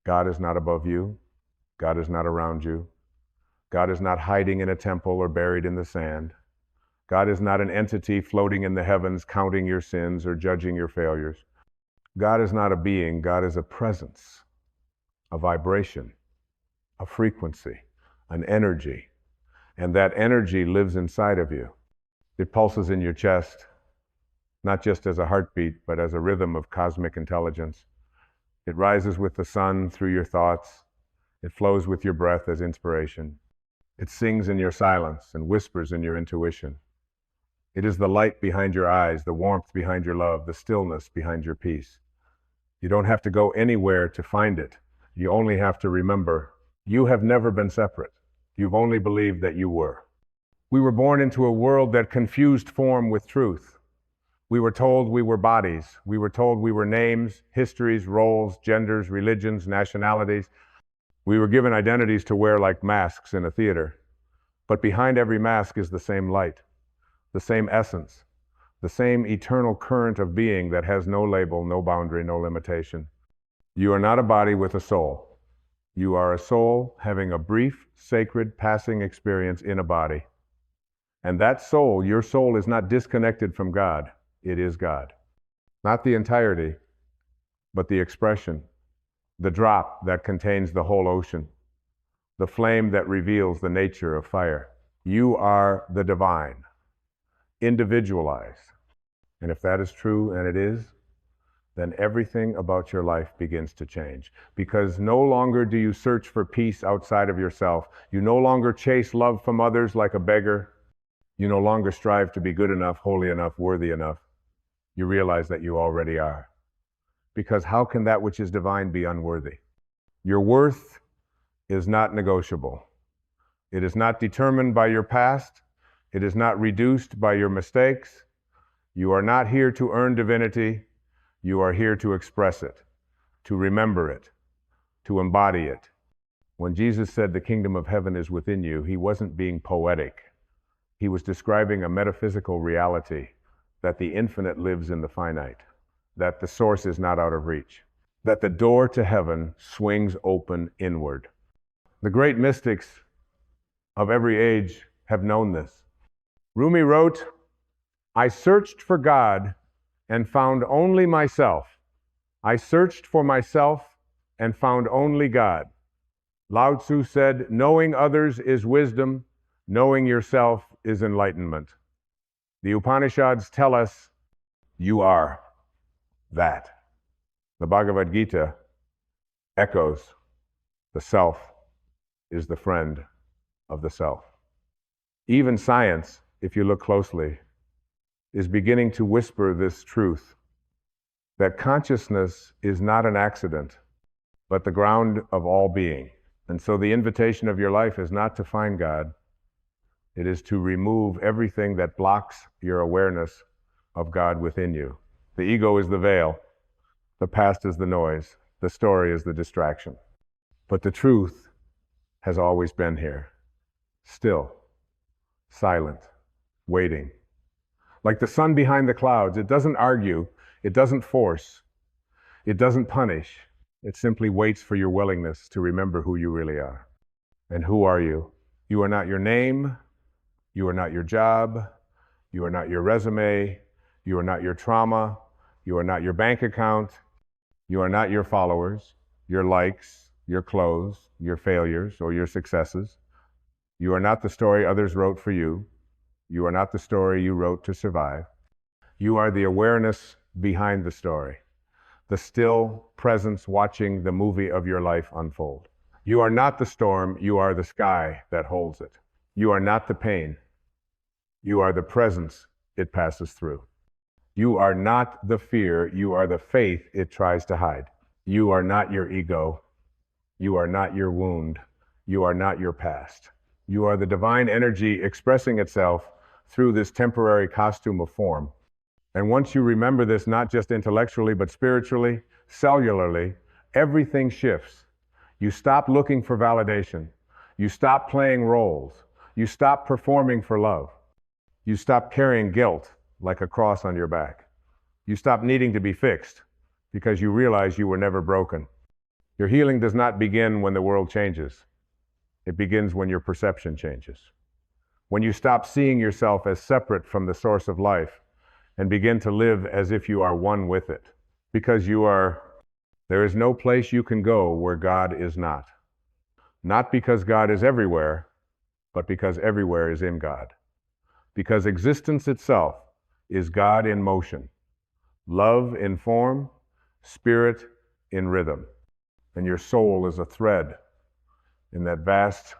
Speaker 3: God is not above you. God is not around you. God is not hiding in a temple or buried in the sand. God is not an entity floating in the heavens, counting your sins or judging your failures. God is not a being. God is a presence, a vibration, a frequency, an energy. And that energy lives inside of you. It pulses in your chest, not just as a heartbeat, but as a rhythm of cosmic intelligence. It rises with the sun through your thoughts. It flows with your breath as inspiration. It sings in your silence and whispers in your intuition. It is the light behind your eyes, the warmth behind your love, the stillness behind your peace. You don't have to go anywhere to find it. You only have to remember, you have never been separate. You've only believed that you were. We were born into a world that confused form with truth. We were told we were bodies. We were told we were names, histories, roles, genders, religions, nationalities. We were given identities to wear like masks in a theater. But behind every mask is the same light, the same essence, the same eternal current of being that has no label, no boundary, no limitation. You are not a body with a soul. You are a soul having a brief, sacred, passing experience in a body. And that soul, your soul, is not disconnected from God. It is God. Not the entirety, but the expression, the drop that contains the whole ocean, the flame that reveals the nature of fire. You are the divine, individualized. And if that is true, and it is, then everything about your life begins to change. Because no longer do you search for peace outside of yourself. You no longer chase love from others like a beggar. You no longer strive to be good enough, holy enough, worthy enough. You realize that you already are. Because how can that which is divine be unworthy? Your worth is not negotiable. It is not determined by your past. It is not reduced by your mistakes. You are not here to earn divinity. You are here to express it, to remember it, to embody it. When Jesus said the kingdom of heaven is within you, he wasn't being poetic. He was describing a metaphysical reality, that the infinite lives in the finite, that the source is not out of reach, that the door to heaven swings open inward. The great mystics of every age have known this. Rumi wrote, "I searched for God and found only myself. I searched for myself and found only God." Lao Tzu said, "Knowing others is wisdom, knowing yourself is enlightenment." The Upanishads tell us, you are that. The Bhagavad Gita echoes, the self is the friend of the self. Even science, if you look closely, is beginning to whisper this truth, that consciousness is not an accident, but the ground of all being. And so the invitation of your life is not to find God. It is to remove everything that blocks your awareness of God within you. The ego is the veil. The past is the noise. The story is the distraction. But the truth has always been here, still, silent, waiting. Like the sun behind the clouds, it doesn't argue, it doesn't force, it doesn't punish. It simply waits for your willingness to remember who you really are. And who are you? You are not your name. You are not your job. You are not your resume. You are not your trauma. You are not your bank account. You are not your followers, your likes, your clothes, your failures, or your successes. You are not the story others wrote for you. You are not the story you wrote to survive. You are the awareness behind the story, the still presence watching the movie of your life unfold. You are not the storm. You are the sky that holds it. You are not the pain. You are the presence it passes through. You are not the fear. You are the faith it tries to hide. You are not your ego. You are not your wound. You are not your past. You are the divine energy expressing itself through this temporary costume of form. And once you remember this, not just intellectually, but spiritually, cellularly, everything shifts. You stop looking for validation. You stop playing roles. You stop performing for love. You stop carrying guilt like a cross on your back. You stop needing to be fixed because you realize you were never broken. Your healing does not begin when the world changes. It begins when your perception changes. When you stop seeing yourself as separate from the source of life and begin to live as if you are one with it. Because there is no place you can go where God is not. Not because God is everywhere, but because everywhere is in God. Because existence itself is God in motion, love in form, spirit in rhythm. And your soul is a thread in that vast,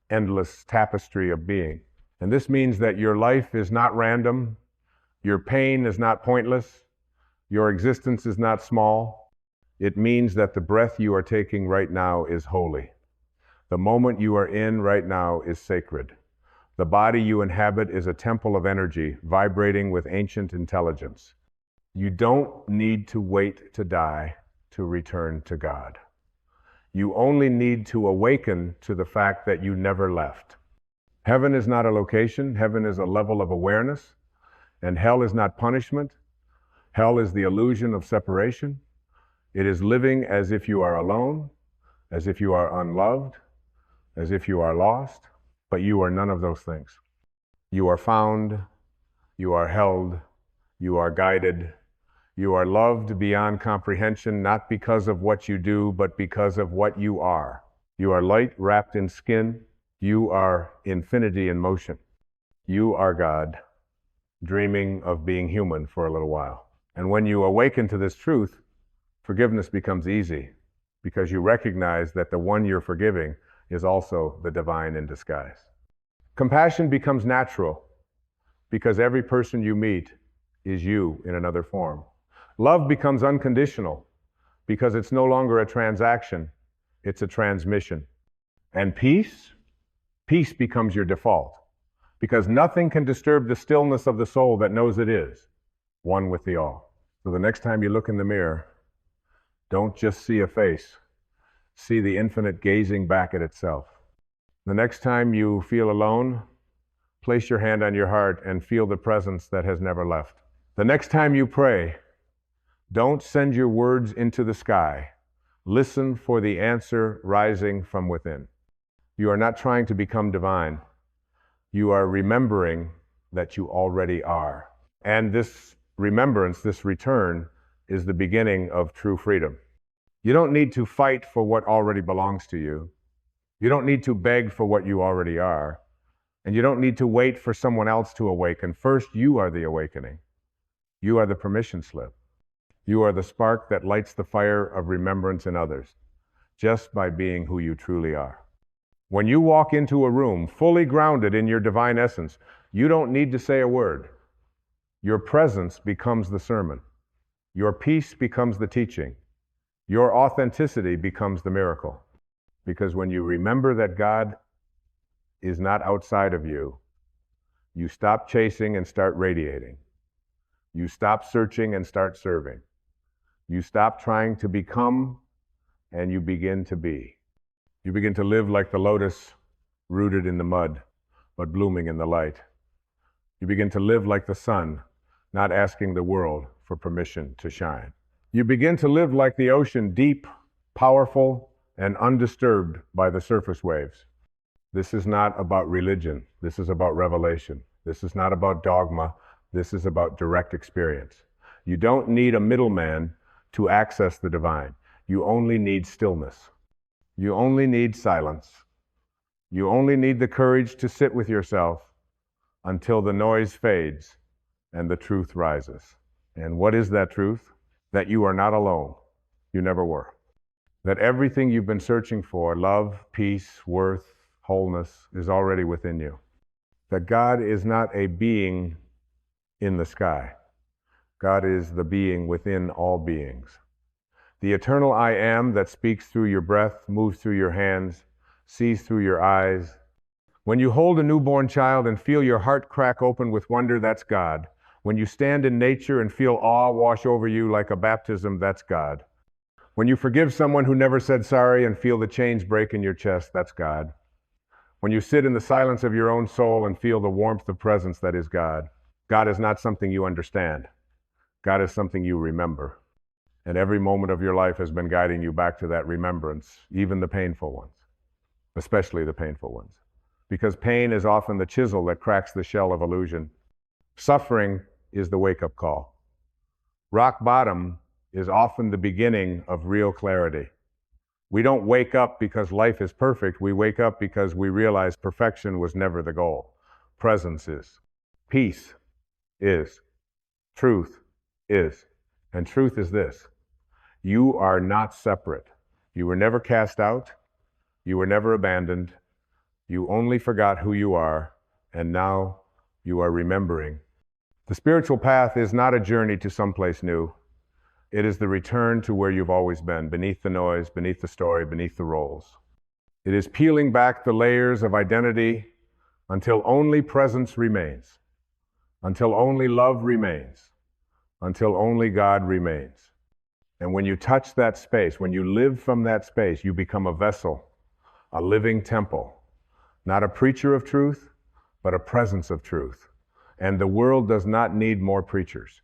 Speaker 3: endless tapestry of being. And this means that your life is not random, your pain is not pointless, your existence is not small. It means that the breath you are taking right now is holy. The moment you are in right now is sacred. The body you inhabit is a temple of energy, vibrating with ancient intelligence. You don't need to wait to die to return to God. You only need to awaken to the fact that you never left. Heaven is not a location. Heaven is a level of awareness. And hell is not punishment. Hell is the illusion of separation. It is living as if you are alone, as if you are unloved, as if you are lost, but you are none of those things. You are found, you are held, you are guided, you are loved beyond comprehension, not because of what you do, but because of what you are. You are light wrapped in skin. You are infinity in motion. You are God, dreaming of being human for a little while. And when you awaken to this truth, forgiveness becomes easy because you recognize that the one you're forgiving is also the divine in disguise. Compassion becomes natural because every person you meet is you in another form. Love becomes unconditional because it's no longer a transaction, it's a transmission. And peace becomes your default because nothing can disturb the stillness of the soul that knows it is one with the all. So the next time you look in the mirror, don't just see a face, see the infinite gazing back at itself. The next time you feel alone, place your hand on your heart and feel the presence that has never left. The next time you pray, don't send your words into the sky. Listen for the answer rising from within. You are not trying to become divine. You are remembering that you already are. And this remembrance, this return, is the beginning of true freedom. You don't need to fight for what already belongs to you. You don't need to beg for what you already are. And you don't need to wait for someone else to awaken. First, you are the awakening. You are the permission slip. You are the spark that lights the fire of remembrance in others, just by being who you truly are. When you walk into a room fully grounded in your divine essence, you don't need to say a word. Your presence becomes the sermon. Your peace becomes the teaching. Your authenticity becomes the miracle. Because when you remember that God is not outside of you, you stop chasing and start radiating. You stop searching and start serving. You stop trying to become and you begin to be. You begin to live like the lotus rooted in the mud, but blooming in the light. You begin to live like the sun, not asking the world for permission to shine. You begin to live like the ocean, deep, powerful, and undisturbed by the surface waves. This is not about religion. This is about revelation. This is not about dogma. This is about direct experience. You don't need a middleman to access the divine. You only need stillness. You only need silence. You only need the courage to sit with yourself until the noise fades and the truth rises. And what is that truth? That you are not alone. You never were. That everything you've been searching for, love, peace, worth, wholeness, is already within you. That God is not a being in the sky. God is the being within all beings. The eternal I am that speaks through your breath, moves through your hands, sees through your eyes. When you hold a newborn child and feel your heart crack open with wonder, that's God. When you stand in nature and feel awe wash over you like a baptism, that's God. When you forgive someone who never said sorry and feel the chains break in your chest, that's God. When you sit in the silence of your own soul and feel the warmth of presence, that is God. God is not something you understand. God is something you remember. And every moment of your life has been guiding you back to that remembrance, even the painful ones, especially the painful ones. Because pain is often the chisel that cracks the shell of illusion. Suffering is the wake-up call. Rock bottom is often the beginning of real clarity. We don't wake up because life is perfect. We wake up because we realize perfection was never the goal. Presence is. Peace is. Truth is. And truth is this: you are not separate. You were never cast out. You were never abandoned. You only forgot who you are, and now you are remembering. The spiritual path is not a journey to someplace new. It is the return to where you've always been, beneath the noise, beneath the story, beneath the roles. It is peeling back the layers of identity until only presence remains, until only love remains, until only God remains. And when you touch that space, when you live from that space, you become a vessel, a living temple, not a preacher of truth, but a presence of truth. And the world does not need more preachers.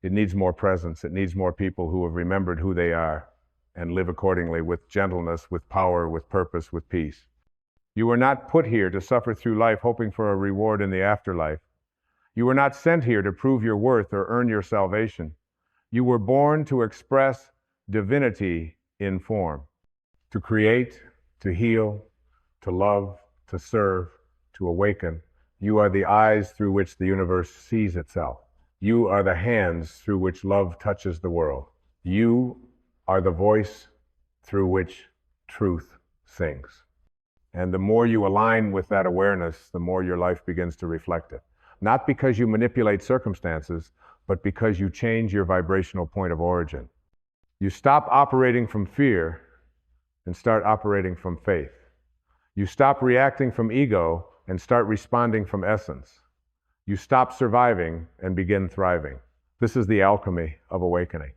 Speaker 3: It needs more presence. It needs more people who have remembered who they are and live accordingly with gentleness, with power, with purpose, with peace. You were not put here to suffer through life hoping for a reward in the afterlife. You were not sent here to prove your worth or earn your salvation. You were born to express divinity in form, to create, to heal, to love, to serve, to awaken. You are the eyes through which the universe sees itself. You are the hands through which love touches the world. You are the voice through which truth sings. And the more you align with that awareness, the more your life begins to reflect it. Not because you manipulate circumstances, but because you change your vibrational point of origin. You stop operating from fear and start operating from faith. You stop reacting from ego and start responding from essence. You stop surviving and begin thriving. This is the alchemy of awakening.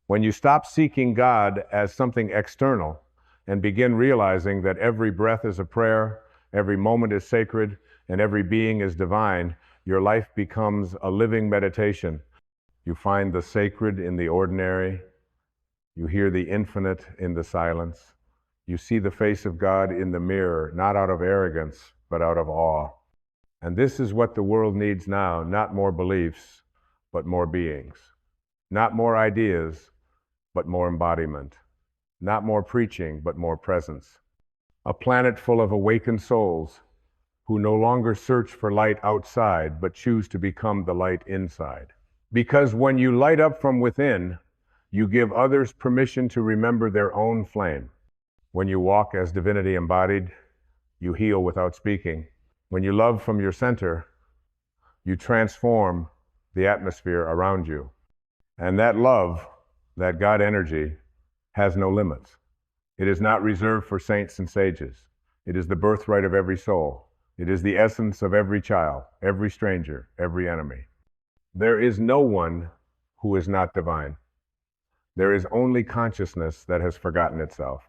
Speaker 3: When you stop seeking God as something external and begin realizing that every breath is a prayer, every moment is sacred, and every being is divine, your life becomes a living meditation. You find the sacred in the ordinary. You hear the infinite in the silence. You see the face of God in the mirror, not out of arrogance, but out of awe. And this is what the world needs now, not more beliefs, but more beings. Not more ideas, but more embodiment. Not more preaching, but more presence. A planet full of awakened souls who no longer search for light outside, but choose to become the light inside. Because when you light up from within, you give others permission to remember their own flame. When you walk as divinity embodied, you heal without speaking. When you love from your center, you transform the atmosphere around you. And that love, that God energy, has no limits. It is not reserved for saints and sages. It is the birthright of every soul. It is the essence of every child, every stranger, every enemy. There is no one who is not divine. There is only consciousness that has forgotten itself.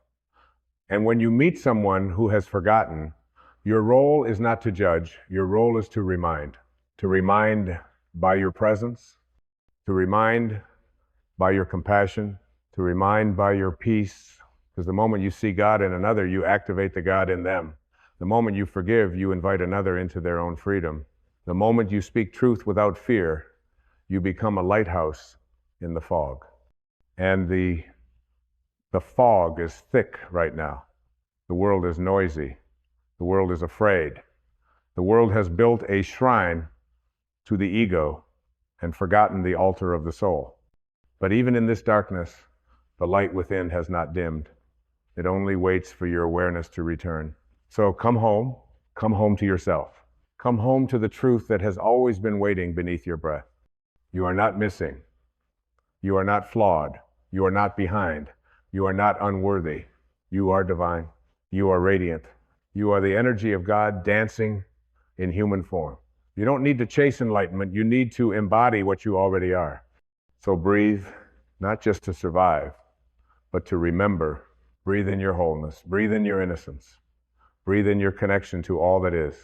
Speaker 3: And when you meet someone who has forgotten, your role is not to judge, your role is to remind. To remind by your presence, to remind by your compassion, to remind by your peace, because the moment you see God in another, you activate the God in them. The moment you forgive, you invite another into their own freedom. The moment you speak truth without fear, you become a lighthouse in the fog. And the fog is thick right now. The world is noisy. The world is afraid. The world has built a shrine to the ego and forgotten the altar of the soul. But even in this darkness, the light within has not dimmed. It only waits for your awareness to return. So come home to yourself. Come home to the truth that has always been waiting beneath your breath. You are not missing. You are not flawed. You are not behind. You are not unworthy. You are divine. You are radiant. You are the energy of God dancing in human form. You don't need to chase enlightenment. You need to embody what you already are. So breathe, not just to survive, but to remember. Breathe in your wholeness. Breathe in your innocence. Breathe in your connection to all that is.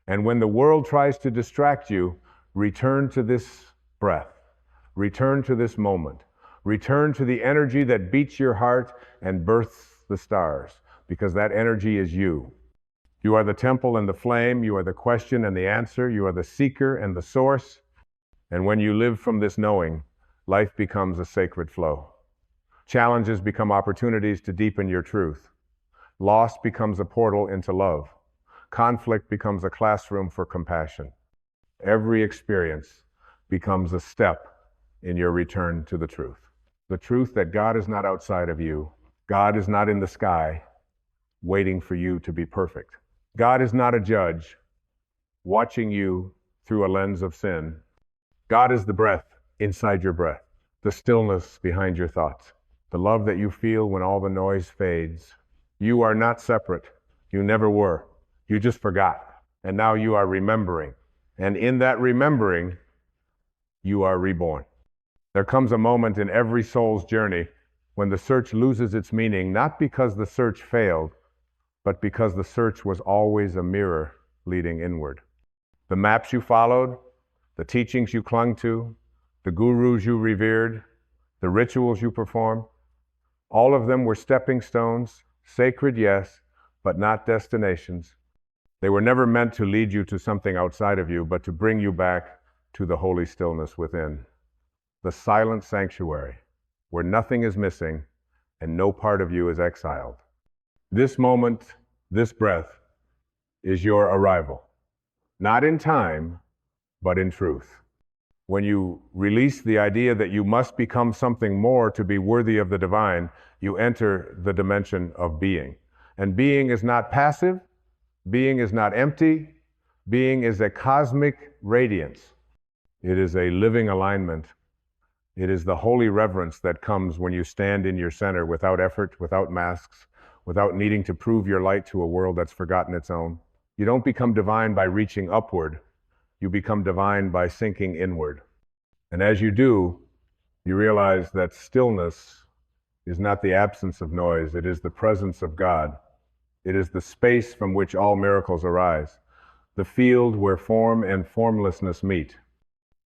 Speaker 3: And when the world tries to distract you, return to this breath. Return to this moment. Return to the energy that beats your heart and births the stars, because that energy is you. You are the temple and the flame. You are the question and the answer. You are the seeker and the source. And when you live from this knowing, life becomes a sacred flow. Challenges become opportunities to deepen your truth. Loss becomes a portal into love. Conflict becomes a classroom for compassion. Every experience becomes a step in your return to the truth. The truth that God is not outside of you. God is not in the sky waiting for you to be perfect. God is not a judge watching you through a lens of sin. God is the breath inside your breath, the stillness behind your thoughts, the love that you feel when all the noise fades. You are not separate. You never were. You just forgot. And now you are remembering. And in that remembering, you are reborn. There comes a moment in every soul's journey when the search loses its meaning, not because the search failed, but because the search was always a mirror leading inward. The maps you followed, the teachings you clung to, the gurus you revered, the rituals you performed, all of them were stepping stones, sacred, yes, but not destinations. They were never meant to lead you to something outside of you, but to bring you back to the holy stillness within, the silent sanctuary, where nothing is missing and no part of you is exiled. This moment, this breath, is your arrival, not in time, but in truth. When you release the idea that you must become something more to be worthy of the divine, you enter the dimension of being. And being is not passive, being is not empty, being is a cosmic radiance. It is a living alignment. It is the holy reverence that comes when you stand in your center without effort, without masks, without needing to prove your light to a world that's forgotten its own. You don't become divine by reaching upward. You become divine by sinking inward. And as you do, you realize that stillness is not the absence of noise. It is the presence of God. It is the space from which all miracles arise, the field where form and formlessness meet.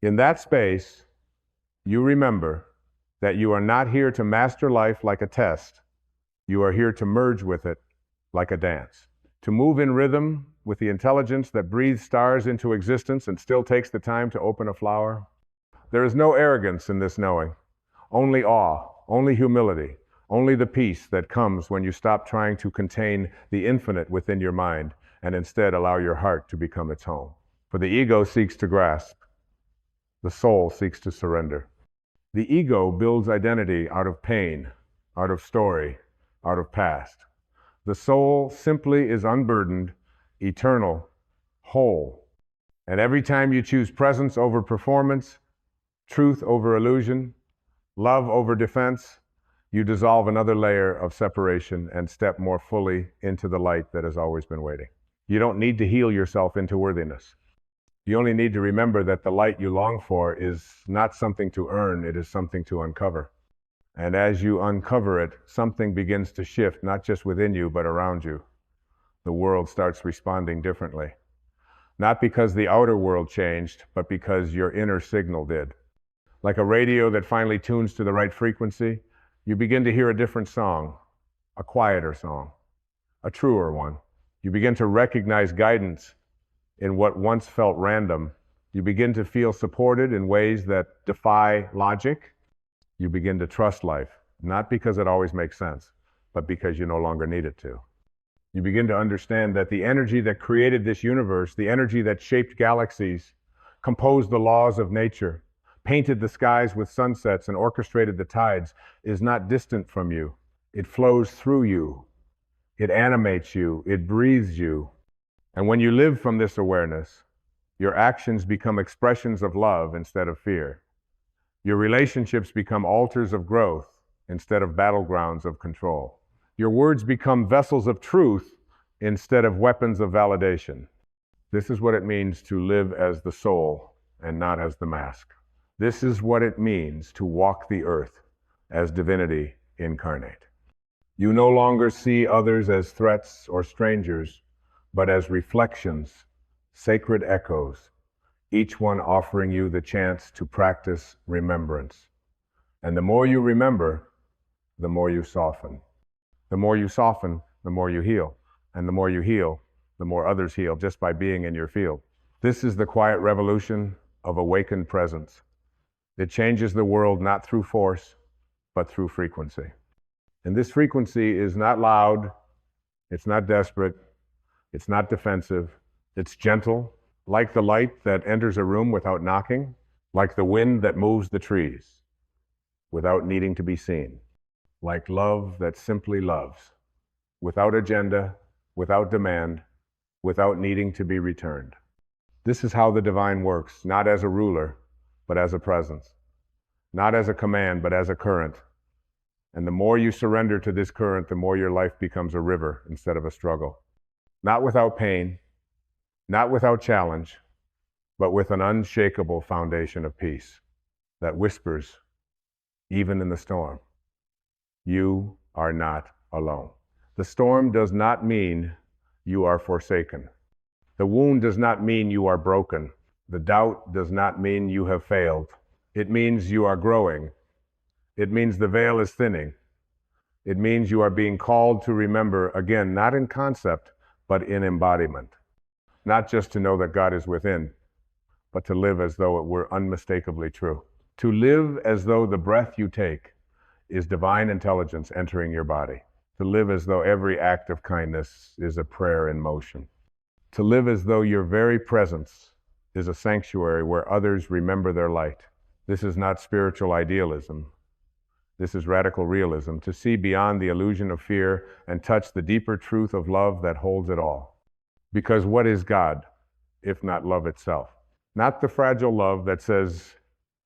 Speaker 3: In that space, you remember that you are not here to master life like a test. You are here to merge with it like a dance, to move in rhythm with the intelligence that breathes stars into existence and still takes the time to open a flower. There is no arrogance in this knowing, only awe, only humility, only the peace that comes when you stop trying to contain the infinite within your mind and instead allow your heart to become its home. For the ego seeks to grasp, the soul seeks to surrender. The ego builds identity out of pain, out of story, out of past. The soul simply is unburdened, eternal, whole. And every time you choose presence over performance, truth over illusion, love over defense, you dissolve another layer of separation and step more fully into the light that has always been waiting. You don't need to heal yourself into worthiness. You only need to remember that the light you long for is not something to earn, it is something to uncover. And as you uncover it, something begins to shift, not just within you, but around you. The world starts responding differently. Not because the outer world changed, but because your inner signal did. Like a radio that finally tunes to the right frequency, you begin to hear a different song, a quieter song, a truer one. You begin to recognize guidance in what once felt random. You begin to feel supported in ways that defy logic. You begin to trust life, not because it always makes sense, but because you no longer need it to. You begin to understand that the energy that created this universe, the energy that shaped galaxies, composed the laws of nature, painted the skies with sunsets and orchestrated the tides, is not distant from you. It flows through you. It animates you. It breathes you. And when you live from this awareness, your actions become expressions of love instead of fear. Your relationships become altars of growth instead of battlegrounds of control. Your words become vessels of truth instead of weapons of validation. This is what it means to live as the soul and not as the mask. This is what it means to walk the earth as divinity incarnate. You no longer see others as threats or strangers, but as reflections, sacred echoes, each one offering you the chance to practice remembrance. And the more you remember, the more you soften. The more you soften, the more you heal. And the more you heal, the more others heal just by being in your field. This is the quiet revolution of awakened presence. It changes the world not through force, but through frequency. And this frequency is not loud, it's not desperate, it's not defensive, it's gentle, like the light that enters a room without knocking, like the wind that moves the trees without needing to be seen, like love that simply loves, without agenda, without demand, without needing to be returned. This is how the divine works, not as a ruler, but as a presence, not as a command, but as a current. And the more you surrender to this current, the more your life becomes a river instead of a struggle. Not without pain, not without challenge, but with an unshakable foundation of peace that whispers even in the storm. You are not alone. The storm does not mean you are forsaken. The wound does not mean you are broken. The doubt does not mean you have failed. It means you are growing. It means the veil is thinning. It means you are being called to remember, again, not in concept, but in embodiment. Not just to know that God is within, but to live as though it were unmistakably true. To live as though the breath you take is divine intelligence entering your body. To live as though every act of kindness is a prayer in motion. To live as though your very presence is a sanctuary where others remember their light. This is not spiritual idealism. This is radical realism, to see beyond the illusion of fear and touch the deeper truth of love that holds it all. Because what is God, if not love itself? Not the fragile love that says,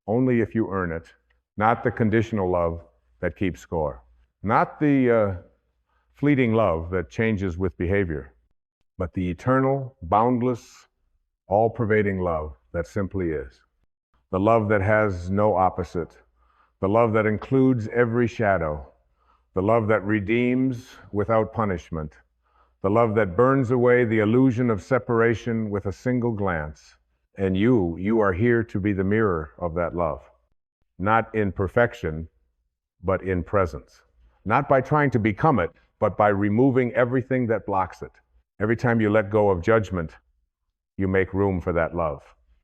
Speaker 3: only if you earn it. Not the conditional love that keeps score. Not the fleeting love that changes with behavior, but the eternal, boundless, all-pervading love that simply is. The love that has no opposite. The love that includes every shadow. The love that redeems without punishment. The love that burns away the illusion of separation with a single glance. And you are here to be the mirror of that love. Not in perfection, but in presence. Not by trying to become it, but by removing everything that blocks it. Every time you let go of judgment, you make room for that love.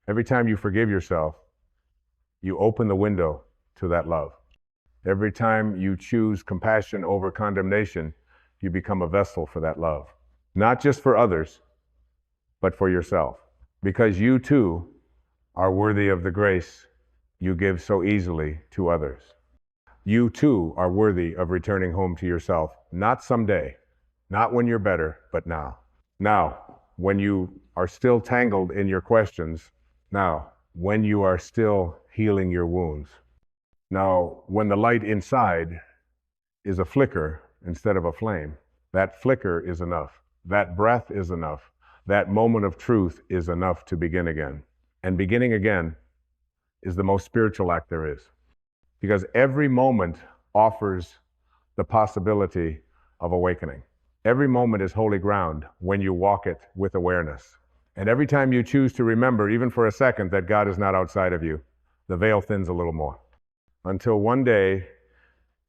Speaker 3: Every time you forgive yourself, you open the window to that love. Every time you choose compassion over condemnation, you become a vessel for that love. Not just for others, but for yourself. Because you too are worthy of the grace you give so easily to others. You too are worthy of returning home to yourself, not someday, not when you're better, but now. Now, when you are still tangled in your questions. Now, when you are still healing your wounds. Now, when the light inside is a flicker instead of a flame, that flicker is enough. That breath is enough. That moment of truth is enough to begin again. And beginning again is the most spiritual act there is. Because every moment offers the possibility of awakening. Every moment is holy ground when you walk it with awareness. And every time you choose to remember, even for a second, that God is not outside of you, the veil thins a little more. Until one day,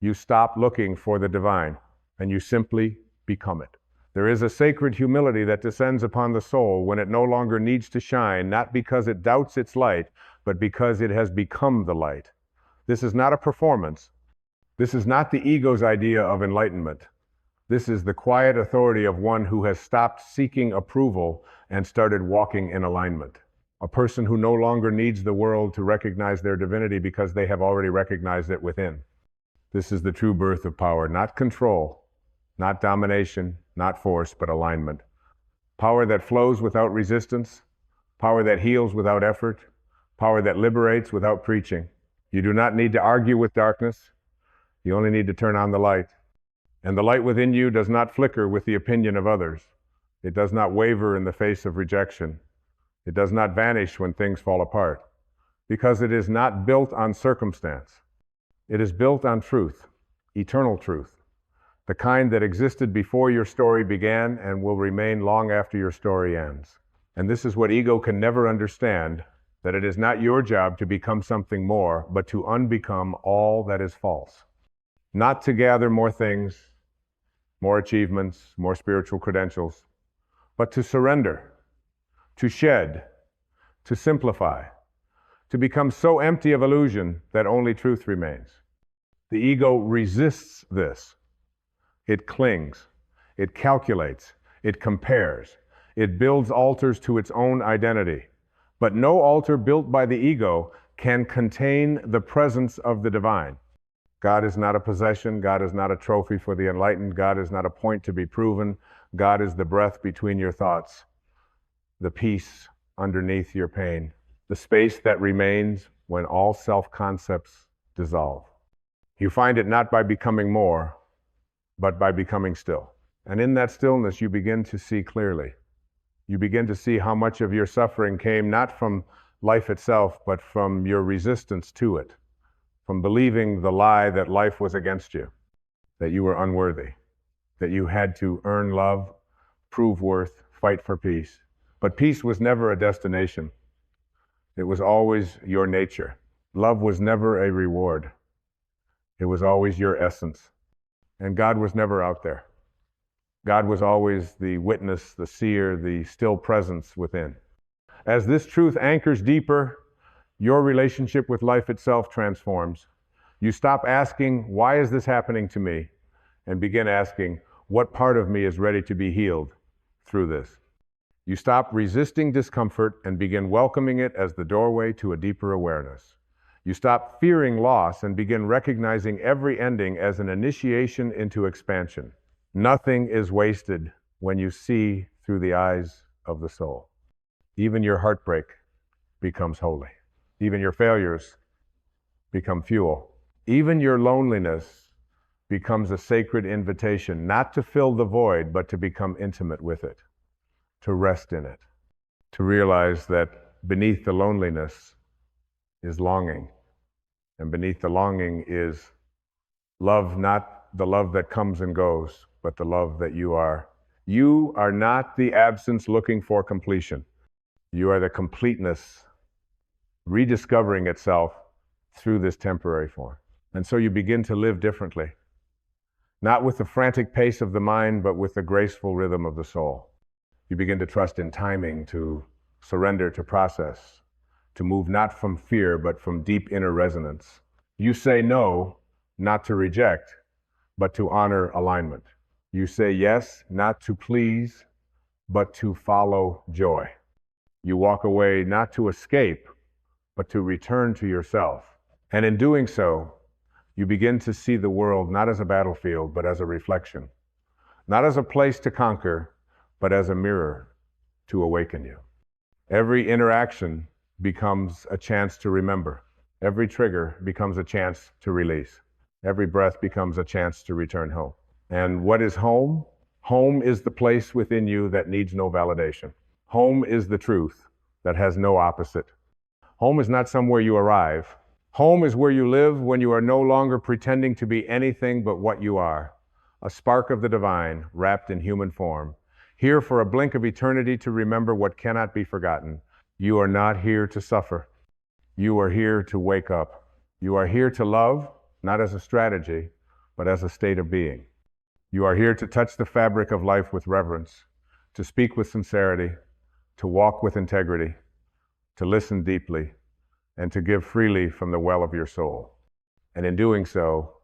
Speaker 3: you stop looking for the divine and you simply become it. There is a sacred humility that descends upon the soul when it no longer needs to shine, not because it doubts its light, but because it has become the light. This is not a performance. This is not the ego's idea of enlightenment. This is the quiet authority of one who has stopped seeking approval and started walking in alignment. A person who no longer needs the world to recognize their divinity because they have already recognized it within. This is the true birth of power, not control, not domination, not force, but alignment. Power that flows without resistance, power that heals without effort, power that liberates without preaching. You do not need to argue with darkness. You only need to turn on the light. And the light within you does not flicker with the opinion of others. It does not waver in the face of rejection. It does not vanish when things fall apart, because it is not built on circumstance. It is built on truth, eternal truth, the kind that existed before your story began and will remain long after your story ends. And this is what ego can never understand, that it is not your job to become something more, but to unbecome all that is false. Not to gather more things, more achievements, more spiritual credentials, but to surrender, to shed, to simplify, to become so empty of illusion that only truth remains. The ego resists this. It clings, it calculates, it compares, it builds altars to its own identity. But no altar built by the ego can contain the presence of the divine. God is not a possession. God is not a trophy for the enlightened. God is not a point to be proven. God is the breath between your thoughts, the peace underneath your pain, the space that remains when all self-concepts dissolve. You find it not by becoming more, but by becoming still. And in that stillness, you begin to see clearly. You begin to see how much of your suffering came not from life itself, but from your resistance to it. from believing the lie that life was against you, that you were unworthy, that you had to earn love, prove worth, fight for peace. But peace was never a destination. It was always your nature. Love was never a reward. It was always your essence. And God was never out there. God was always the witness, the seer, the still presence within. As this truth anchors deeper, your relationship with life itself transforms. You stop asking, why is this happening to me? And begin asking, what part of me is ready to be healed through this? You stop resisting discomfort and begin welcoming it as the doorway to a deeper awareness. You stop fearing loss and begin recognizing every ending as an initiation into expansion. Nothing is wasted when you see through the eyes of the soul. Even your heartbreak becomes holy. Even your failures become fuel. Even your loneliness becomes a sacred invitation, not to fill the void, but to become intimate with it, to rest in it, to realize that beneath the loneliness is longing, and beneath the longing is love, not the love that comes and goes, but the love that you are. You are not the absence looking for completion. You are the completeness rediscovering itself through this temporary form. And so you begin to live differently, not with the frantic pace of the mind, but with the graceful rhythm of the soul. You begin to trust in timing, to surrender to process, to move not from fear, but from deep inner resonance. You say no, not to reject, but to honor alignment. You say yes, not to please, but to follow joy. You walk away not to escape, but to return to yourself. And in doing so, you begin to see the world not as a battlefield, but as a reflection. Not as a place to conquer, but as a mirror to awaken you. Every interaction becomes a chance to remember. Every trigger becomes a chance to release. Every breath becomes a chance to return home. And what is home? Home is the place within you that needs no validation. Home is the truth that has no opposite. Home is not somewhere you arrive. Home is where you live when you are no longer pretending to be anything but what you are, a spark of the divine wrapped in human form, here for a blink of eternity to remember what cannot be forgotten. You are not here to suffer. You are here to wake up. You are here to love, not as a strategy, but as a state of being. You are here to touch the fabric of life with reverence, to speak with sincerity, to walk with integrity, to listen deeply, and to give freely from the well of your soul. And in doing so,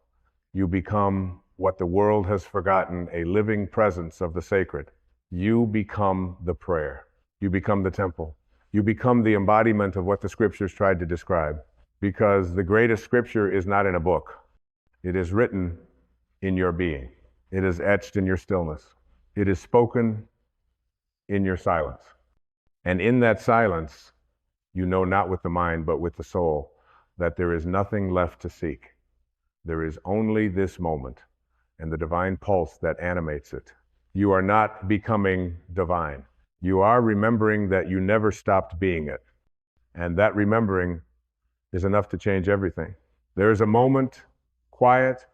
Speaker 3: you become what the world has forgotten, a living presence of the sacred. You become the prayer. You become the temple. You become the embodiment of what the scriptures tried to describe. Because the greatest scripture is not in a book. It is written in your being. It is etched in your stillness. It is spoken in your silence. And in that silence, you know not with the mind, but with the soul, that there is nothing left to seek. There is only this moment and the divine pulse that animates it. You are not becoming divine. You are remembering that you never stopped being it. And that remembering is enough to change everything. There is a moment, quiet,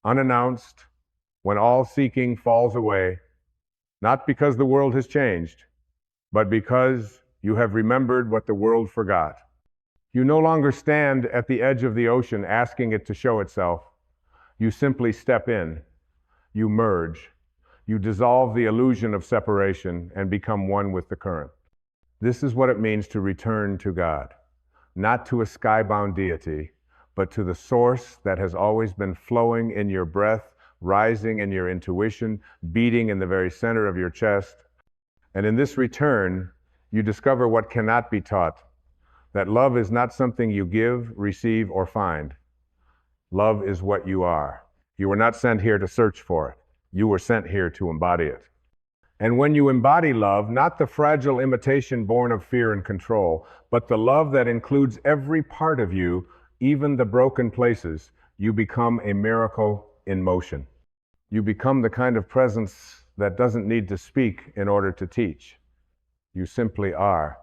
Speaker 3: unannounced, when all seeking falls away, not because the world has changed, but because you have remembered what the world forgot. You no longer stand at the edge of the ocean asking it to show itself. You simply step in. You merge. You dissolve the illusion of separation and become one with the current. This is what it means to return to God, not to a skybound deity, but to the source that has always been flowing in your breath, rising in your intuition, beating in the very center of your chest. And in this return, you discover what cannot be taught, that love is not something you give, receive, or find. Love is what you are. You were not sent here to search for it. You were sent here to embody it. And when you embody love, not the fragile imitation born of fear and control, but the love that includes every part of you, even the broken places, you become a miracle in motion. You become the kind of presence that doesn't need to speak in order to teach. You simply are.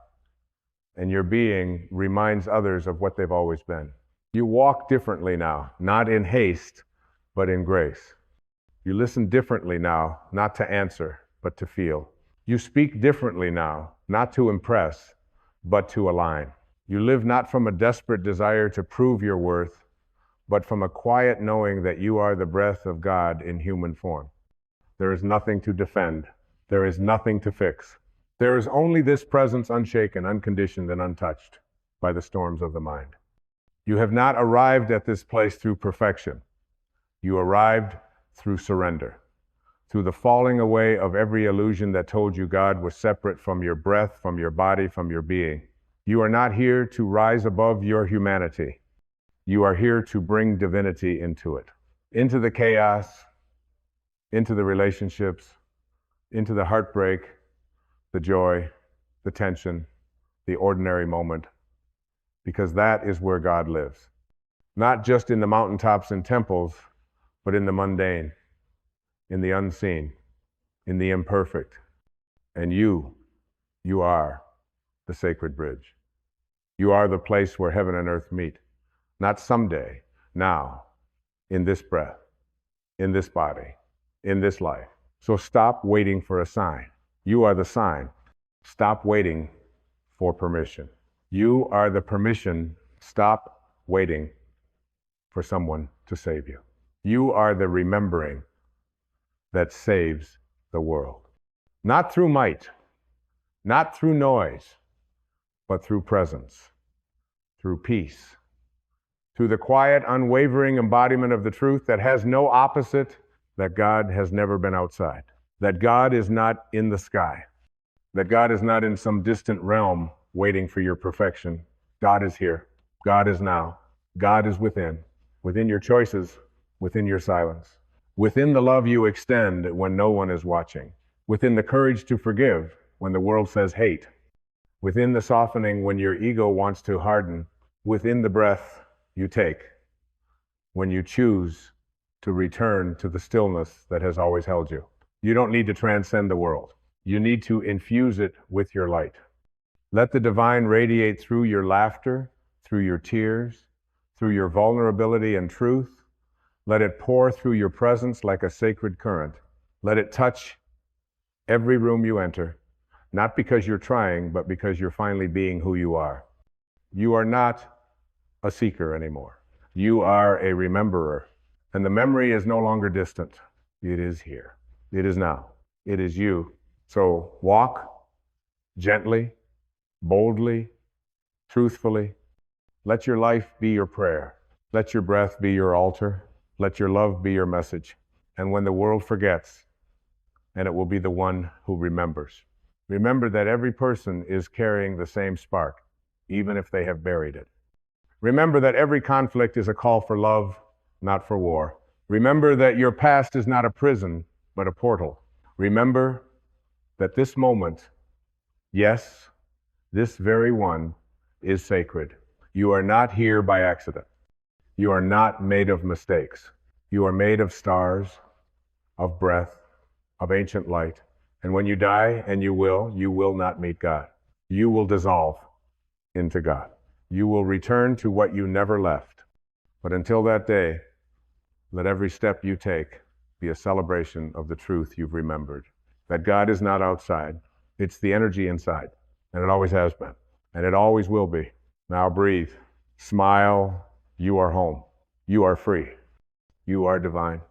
Speaker 3: And your being reminds others of what they've always been. You walk differently now, not in haste, but in grace. You listen differently now, not to answer, but to feel. You speak differently now, not to impress, but to align. You live not from a desperate desire to prove your worth, but from a quiet knowing that you are the breath of God in human form. There is nothing to defend. There is nothing to fix. There is only this presence unshaken, unconditioned, and untouched by the storms of the mind. You have not arrived at this place through perfection. You arrived through surrender, through the falling away of every illusion that told you God was separate from your breath, from your body, from your being. You are not here to rise above your humanity. You are here to bring divinity into it, into the chaos, into the relationships, into the heartbreak, the joy, the tension, the ordinary moment, because that is where God lives. Not just in the mountaintops and temples, but in the mundane, in the unseen, in the imperfect. And you are the sacred bridge. You are the place where heaven and earth meet. Not someday, now, in this breath, in this body, in this life. So stop waiting for a sign. You are the sign. Stop waiting for permission. You are the permission. Stop waiting for someone to save you. You are the remembering that saves the world. Not through might, not through noise, but through presence, through peace, through the quiet, unwavering embodiment of the truth that has no opposite, that God has never been outside, that God is not in the sky, that God is not in some distant realm waiting for your perfection. God is here. God is now. God is within your choices, within your silence, within the love you extend when no one is watching, within the courage to forgive when the world says hate, within the softening when your ego wants to harden, within the breath you take when you choose to return to the stillness that has always held you. You don't need to transcend the world. You need to infuse it with your light. Let the divine radiate through your laughter, through your tears, through your vulnerability and truth. Let it pour through your presence like a sacred current. Let it touch every room you enter, not because you're trying, but because you're finally being who you are. You are not a seeker anymore. You are a rememberer. And the memory is no longer distant. It is here. It is now. It is you. So walk gently, boldly, truthfully. Let your life be your prayer. Let your breath be your altar. Let your love be your message. And when the world forgets, and it will be the one who remembers. Remember that every person is carrying the same spark, even if they have buried it. Remember that every conflict is a call for love, not for war. Remember that your past is not a prison, but a portal. Remember that this moment, yes, this very one, is sacred. You are not here by accident. You are not made of mistakes. You are made of stars, of breath, of ancient light. And when you die, and you will not meet God. You will dissolve into God. You will return to what you never left. But until that day, let every step you take be a celebration of the truth you've remembered. That God is not outside. It's the energy inside. And it always has been. And it always will be. Now breathe. Smile. You are home. You are free. You are divine.